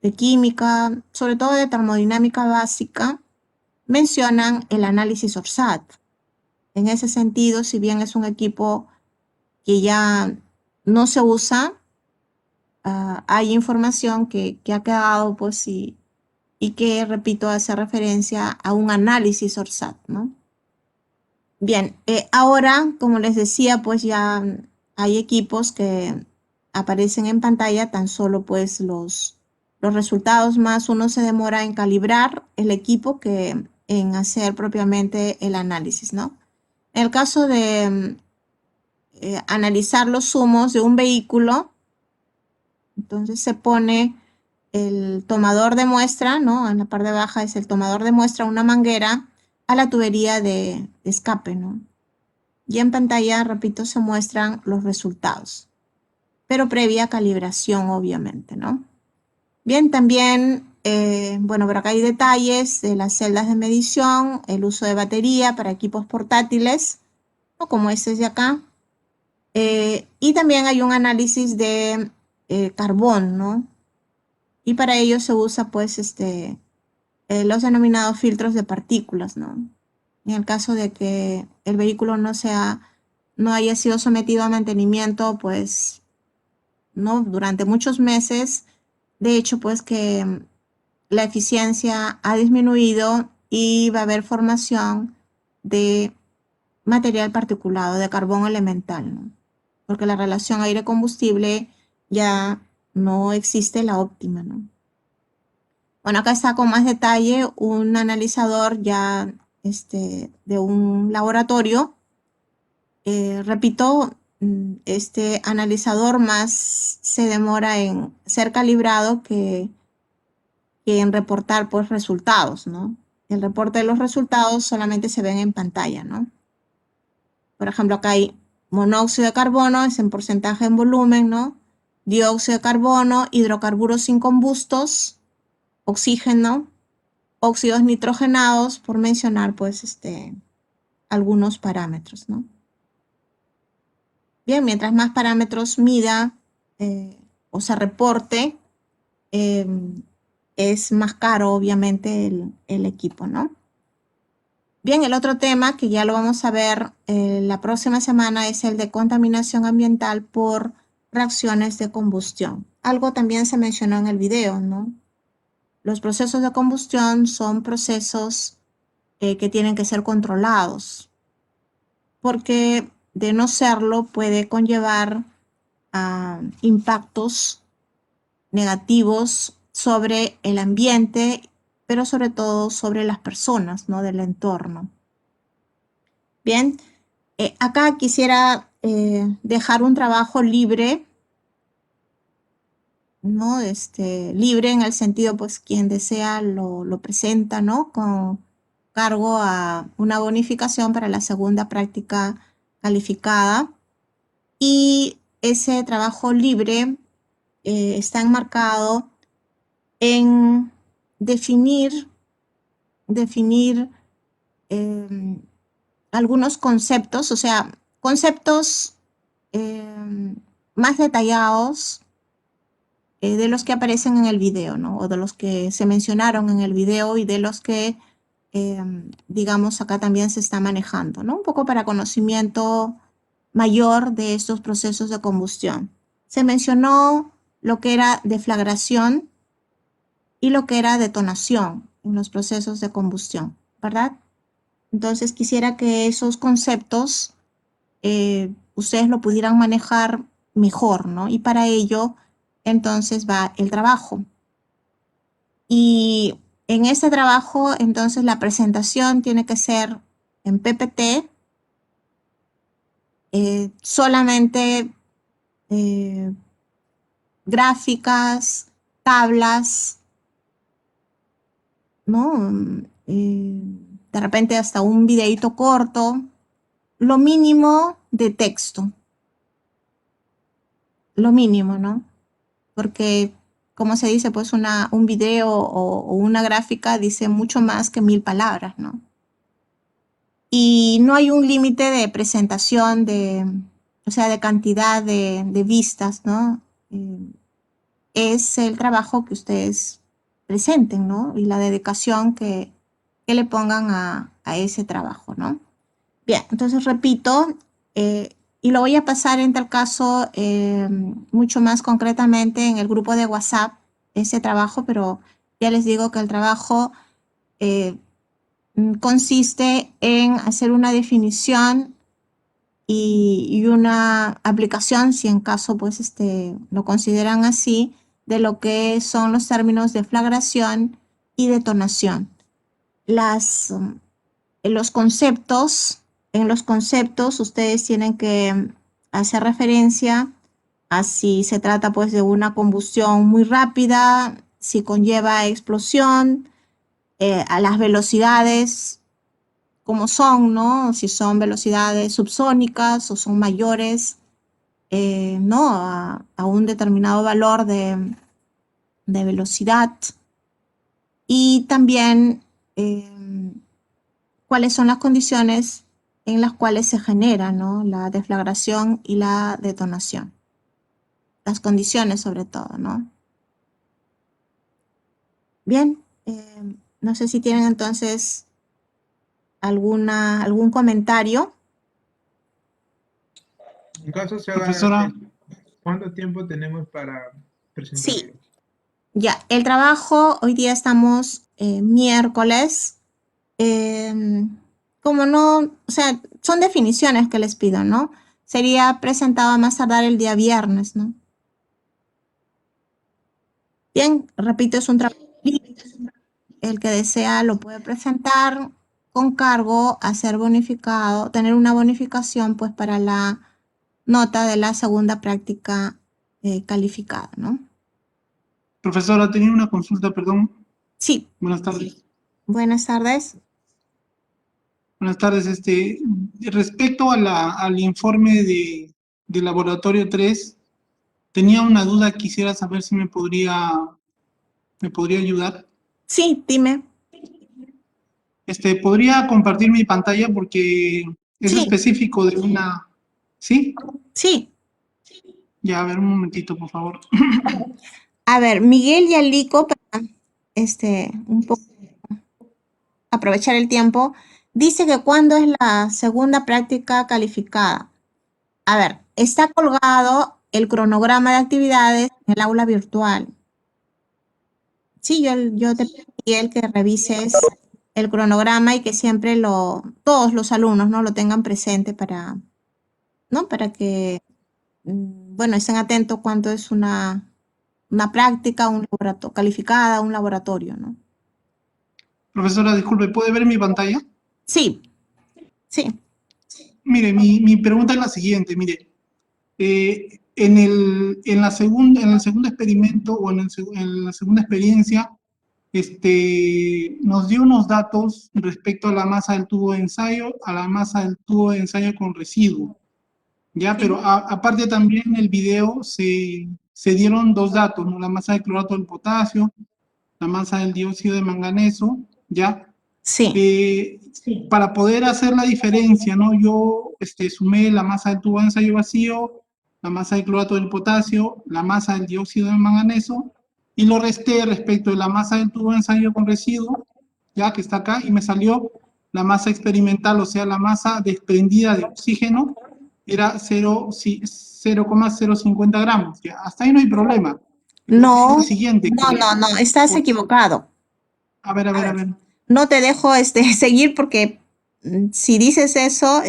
de química, sobre todo de termodinámica básica, mencionan el análisis ORSAT. En ese sentido, si bien es un equipo que ya no se usa, hay información que ha quedado, pues, y que, repito, hace referencia a un análisis ORSAT, ¿no? Bien, ahora, como les decía, pues ya hay equipos que aparecen en pantalla tan solo pues los resultados, más uno se demora en calibrar el equipo que en hacer propiamente el análisis, ¿no? En el caso de analizar los humos de un vehículo, entonces se pone el tomador de muestra, ¿no? En la parte baja es el tomador de muestra, una manguera a la tubería de escape, ¿no? Y en pantalla, repito, se muestran los resultados, pero previa calibración, obviamente, ¿no? Bien, también, bueno, por acá hay detalles de las celdas de medición, el uso de batería para equipos portátiles, ¿no? Como este de acá. Y también hay un análisis de carbón, ¿no? Y para ello se usa, pues, los denominados filtros de partículas, ¿no? En el caso de que el vehículo no haya sido sometido a mantenimiento, pues, ¿no? Durante muchos meses, de hecho, pues que la eficiencia ha disminuido y va a haber formación de material particulado, de carbón elemental, ¿no? Porque la relación aire-combustible ya no existe la óptima, ¿no? Bueno, acá está con más detalle un analizador ya de un laboratorio. Repito, este analizador más se demora en ser calibrado que en reportar pues resultados, ¿no? El reporte de los resultados solamente se ven en pantalla, ¿no? Por ejemplo, acá hay monóxido de carbono, es en porcentaje en volumen, ¿no? Dióxido de carbono, hidrocarburos incombustos, oxígeno, óxidos nitrogenados, por mencionar, pues, algunos parámetros, ¿no? Bien, mientras más parámetros mida o se reporte, es más caro, obviamente, el equipo, ¿no? Bien, el otro tema que ya lo vamos a ver la próxima semana es el de contaminación ambiental por reacciones de combustión. Algo también se mencionó en el video, ¿no? Los procesos de combustión son procesos que tienen que ser controlados, porque de no serlo puede conllevar a impactos negativos sobre el ambiente, pero sobre todo sobre las personas, ¿no? Del entorno. Bien, acá quisiera dejar un trabajo libre, ¿no? Libre en el sentido, pues, quien desea lo presenta, ¿no? Con cargo a una bonificación para la segunda práctica calificada. Y ese trabajo libre está enmarcado en definir algunos conceptos, o sea, conceptos más detallados de los que aparecen en el video, ¿no? O de los que se mencionaron en el video y de los que, digamos, acá también se está manejando, ¿no? Un poco para conocimiento mayor de estos procesos de combustión. Se mencionó lo que era deflagración y lo que era detonación en los procesos de combustión, ¿verdad? Entonces quisiera que esos conceptos ustedes lo pudieran manejar mejor, ¿no? Y para ello, entonces va el trabajo. Y en este trabajo, entonces la presentación tiene que ser en PPT, solamente gráficas, tablas, ¿no? De repente hasta un videíto corto, lo mínimo de texto, lo mínimo, ¿no? Porque, como se dice, pues un video o una gráfica dice mucho más que 1000 palabras, ¿no? Y no hay un límite de presentación, o sea, de cantidad de vistas, ¿no? Es el trabajo que ustedes presenten, ¿no? Y la dedicación que le pongan a ese trabajo, ¿no? Bien, entonces repito, y lo voy a pasar en tal caso mucho más concretamente en el grupo de WhatsApp, ese trabajo, pero ya les digo que el trabajo consiste en hacer una definición y una aplicación, si en caso pues lo consideran así, de lo que son los términos de flagración y detonación. En los conceptos ustedes tienen que hacer referencia a si se trata pues de una combustión muy rápida, si conlleva explosión, a las velocidades como son, ¿no? Si son velocidades subsónicas o son mayores, ¿no? A un determinado valor de velocidad. Y también cuáles son las condiciones en las cuales se genera, ¿no? La deflagración y la detonación. Las condiciones sobre todo, ¿no? Bien, no sé si tienen entonces algún comentario. En caso se Profesora. haga, ¿cuánto tiempo tenemos para presentarlo? Sí, ya, el trabajo, hoy día estamos miércoles. Como no, o sea, son definiciones que les pido, ¿no? Sería presentado a más tardar el día viernes, ¿no? Bien, repito, es un trabajo libre. El que desea lo puede presentar con cargo a ser bonificado, tener una bonificación pues para la nota de la segunda práctica calificada, ¿no? Profesora, tenía una consulta, perdón. Sí. Buenas tardes. Buenas tardes. Buenas tardes. Respecto al informe de laboratorio 3, tenía una duda, quisiera saber si me podría ayudar. Sí, dime. ¿Podría compartir mi pantalla? Porque es específico de una... ¿Sí? Sí. Ya, a ver, un momentito, por favor. A ver, Miguel y Alico, para un poco aprovechar el tiempo, dice que cuándo es la segunda práctica calificada. A ver, está colgado el cronograma de actividades en el aula virtual. Sí, yo te pedí que revises el cronograma y que siempre todos los alumnos, ¿no? Lo tengan presente para, ¿no? Para que, bueno, estén atentos cuánto es una práctica, un laboratorio, calificada, un laboratorio, ¿no? Profesora, disculpe, ¿puede ver mi pantalla? Sí, sí. Mire, mi pregunta es la siguiente, mire. En el segundo experimento o en la segunda experiencia, nos dio unos datos respecto a la masa del tubo de ensayo, a la masa del tubo de ensayo con residuo. Ya, pero aparte también en el video se dieron dos datos, ¿no? La masa de clorato del potasio, la masa del dióxido de manganeso, ¿ya? Sí. Para poder hacer la diferencia, ¿no? Yo sumé la masa del tubo de ensayo vacío, la masa de clorato del potasio, la masa del dióxido de manganeso, y lo resté respecto de la masa del tubo de ensayo con residuo, ya que está acá, y me salió la masa experimental, o sea, la masa desprendida de oxígeno, era 0,050 gramos. ¿Ya? Hasta ahí no hay problema. No, El siguiente, no, estás equivocado. A ver. No te dejo seguir porque si dices eso,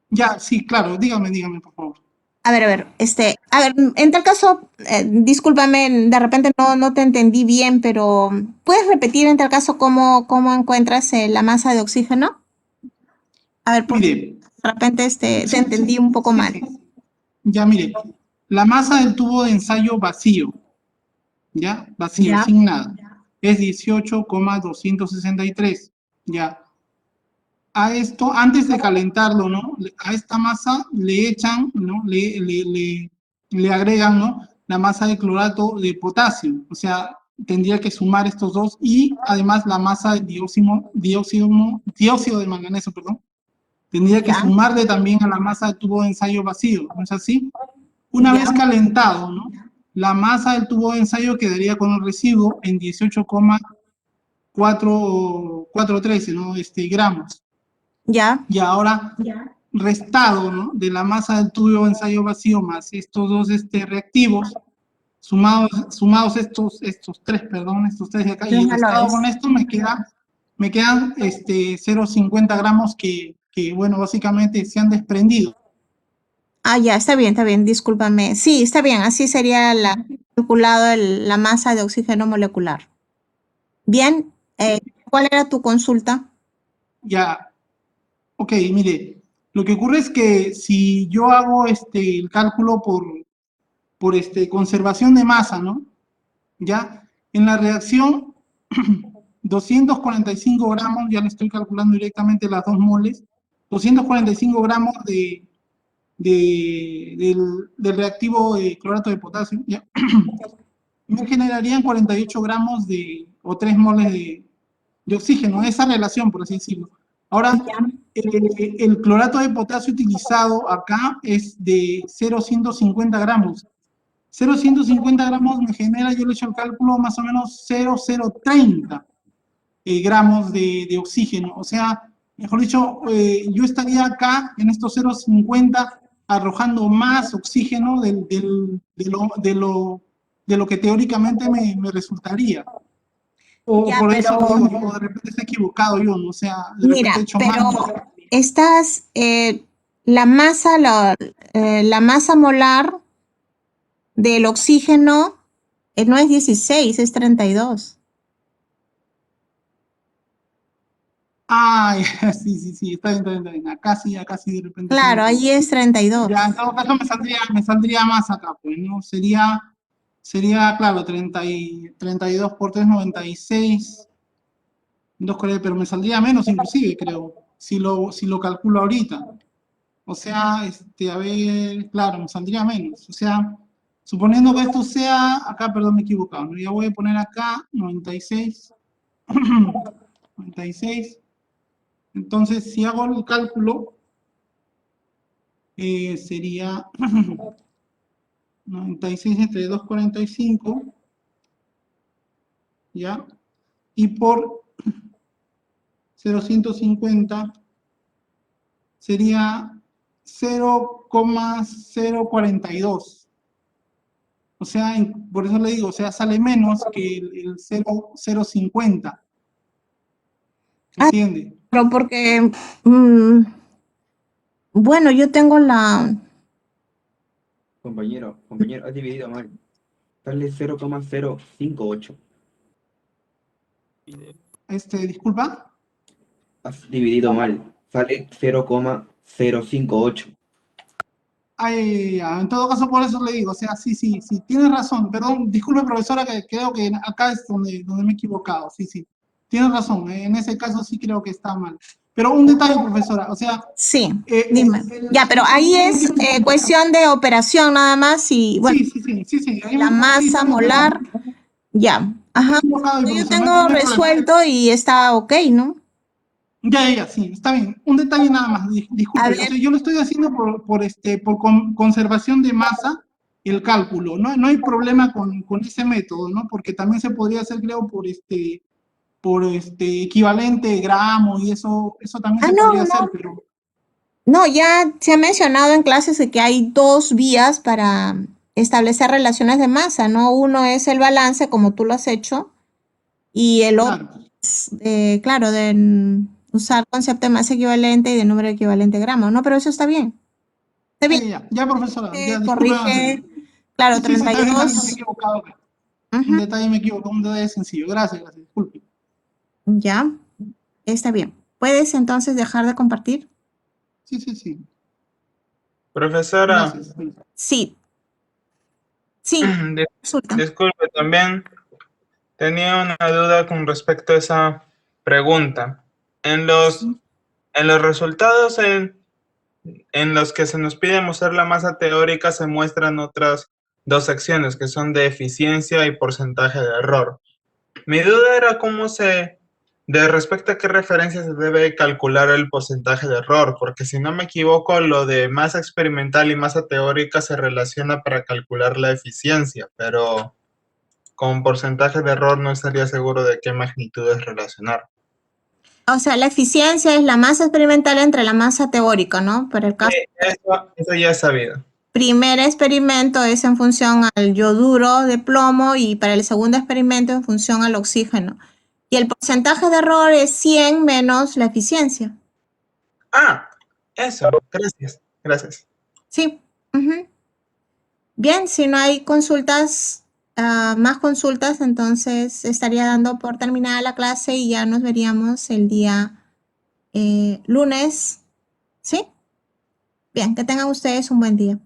Ya, sí, claro, dígame, por favor. A ver, en tal caso, discúlpame, de repente no te entendí bien, pero ¿puedes repetir en tal caso cómo encuentras la masa de oxígeno? A ver, porque mire, de repente te entendí un poco mal. Ya, mire, la masa del tubo de ensayo vacío, ¿ya? Vacío, sin nada, es 18,263, ¿ya? A esto, antes de calentarlo, ¿no? A esta masa le echan, ¿no? Le agregan, ¿no? La masa de clorato de potasio, o sea, tendría que sumar estos dos y además la masa de dióxido de manganeso, perdón, tendría que sumarle también a la masa del tubo de ensayo vacío, ¿no es así? Una vez calentado, ¿no? La masa del tubo de ensayo quedaría con el residuo en 18,413, ¿no? Gramos. Ya. Y ahora, restado, ¿no? De la masa del tubo de ensayo vacío más estos dos reactivos, sumados estos tres de acá, y restado con esto me queda me quedan 0,50 gramos que, bueno, básicamente se han desprendido. Ah, ya, está bien, discúlpame. Sí, está bien, así sería calculado la masa de oxígeno molecular. Bien, ¿cuál era tu consulta? Ya, ok, mire, lo que ocurre es que si yo hago el cálculo por conservación de masa, ¿no? Ya, en la reacción, 245 gramos, ya le estoy calculando directamente las 2 moles, 245 gramos del reactivo clorato de potasio, ¿ya? Me generarían 48 gramos o 3 moles de oxígeno, esa relación, por así decirlo. Ahora, el clorato de potasio utilizado acá es de 0,150 gramos. 0,150 gramos me genera, yo le he hecho el cálculo, más o menos 0,030 gramos de oxígeno. O sea, mejor dicho, yo estaría acá en estos 0,50 arrojando más oxígeno de lo que teóricamente me resultaría. O Ya, por eso pero- digo, o de repente está equivocado yo, ¿no? O sea, de repente Mira, he hecho pero mal. estás, la masa molar del oxígeno no es 16, es 32. Ah, ya, sí, está bien. Acá sí, de repente sí me Claro, ahí equivoco. es 32. Ya, en todo caso me saldría más acá, pues, ¿no? Sería claro, 32 por 3, 96, 2,40, pero me saldría menos inclusive, creo, si lo calculo ahorita. O sea, a ver, claro, me saldría menos. O sea, suponiendo que esto sea, acá, perdón, me he equivocado, ¿no? Ya voy a poner acá 96, 96. Entonces, si hago el cálculo, sería 96 entre 2,45, ¿ya? Y por 0,150 sería 0,042. O sea, por eso le digo, o sea, sale menos que el 0,050. ¿Entiende? Pero porque, bueno, yo tengo la... Compañero, has dividido mal. Sale 0,058. Disculpa. Has dividido mal. Sale 0,058. En todo caso, por eso le digo, o sea, sí, tienes razón, perdón, disculpe profesora, que creo que acá es donde me he equivocado, sí, tienes razón, en ese caso sí creo que está mal. Pero un detalle, profesora, o sea... Sí, dime. Ya, pero ahí es cuestión de operación nada más y, bueno, sí. La masa molar, ya, ajá. Yo tengo resuelto y está ok, ¿no? Ya, sí, está bien. Un detalle nada más, disculpe. O sea, yo lo estoy haciendo por conservación de masa, el cálculo. No hay problema con ese método, ¿no? Porque también se podría hacer, creo, por equivalente gramo y eso también se podría hacer, pero... No, ya se ha mencionado en clases de que hay dos vías para establecer relaciones de masa, ¿no? Uno es el balance, como tú lo has hecho, y el otro es, claro, de usar concepto de masa equivalente y de número equivalente gramo, ¿no? Pero eso está bien. Está bien. Ya, profesora, ya, Corrige, disculpe. claro, Sí, está bien, 32. me he equivocado. Un detalle me equivoco, un detalle sencillo. Gracias, disculpe. Ya, está bien. ¿Puedes entonces dejar de compartir? Sí. Profesora. Gracias. Sí. Disculpe, también tenía una duda con respecto a esa pregunta. En los resultados en los que se nos pide mostrar la masa teórica se muestran otras dos secciones que son de eficiencia y porcentaje de error. Mi duda era de respecto a qué referencia se debe calcular el porcentaje de error, porque si no me equivoco, lo de masa experimental y masa teórica se relaciona para calcular la eficiencia, pero con porcentaje de error no estaría seguro de qué magnitudes relacionar. O sea, la eficiencia es la masa experimental entre la masa teórica, ¿no? Pero el caso... Eso ya es sabido. Primer experimento es en función al yoduro de plomo y para el segundo experimento en función al oxígeno. Y el porcentaje de error es 100 menos la eficiencia. Ah, eso. Gracias. Gracias. Sí. Bien, si no hay consultas, más consultas, entonces estaría dando por terminada la clase y ya nos veríamos el día lunes. ¿Sí? Bien, que tengan ustedes un buen día.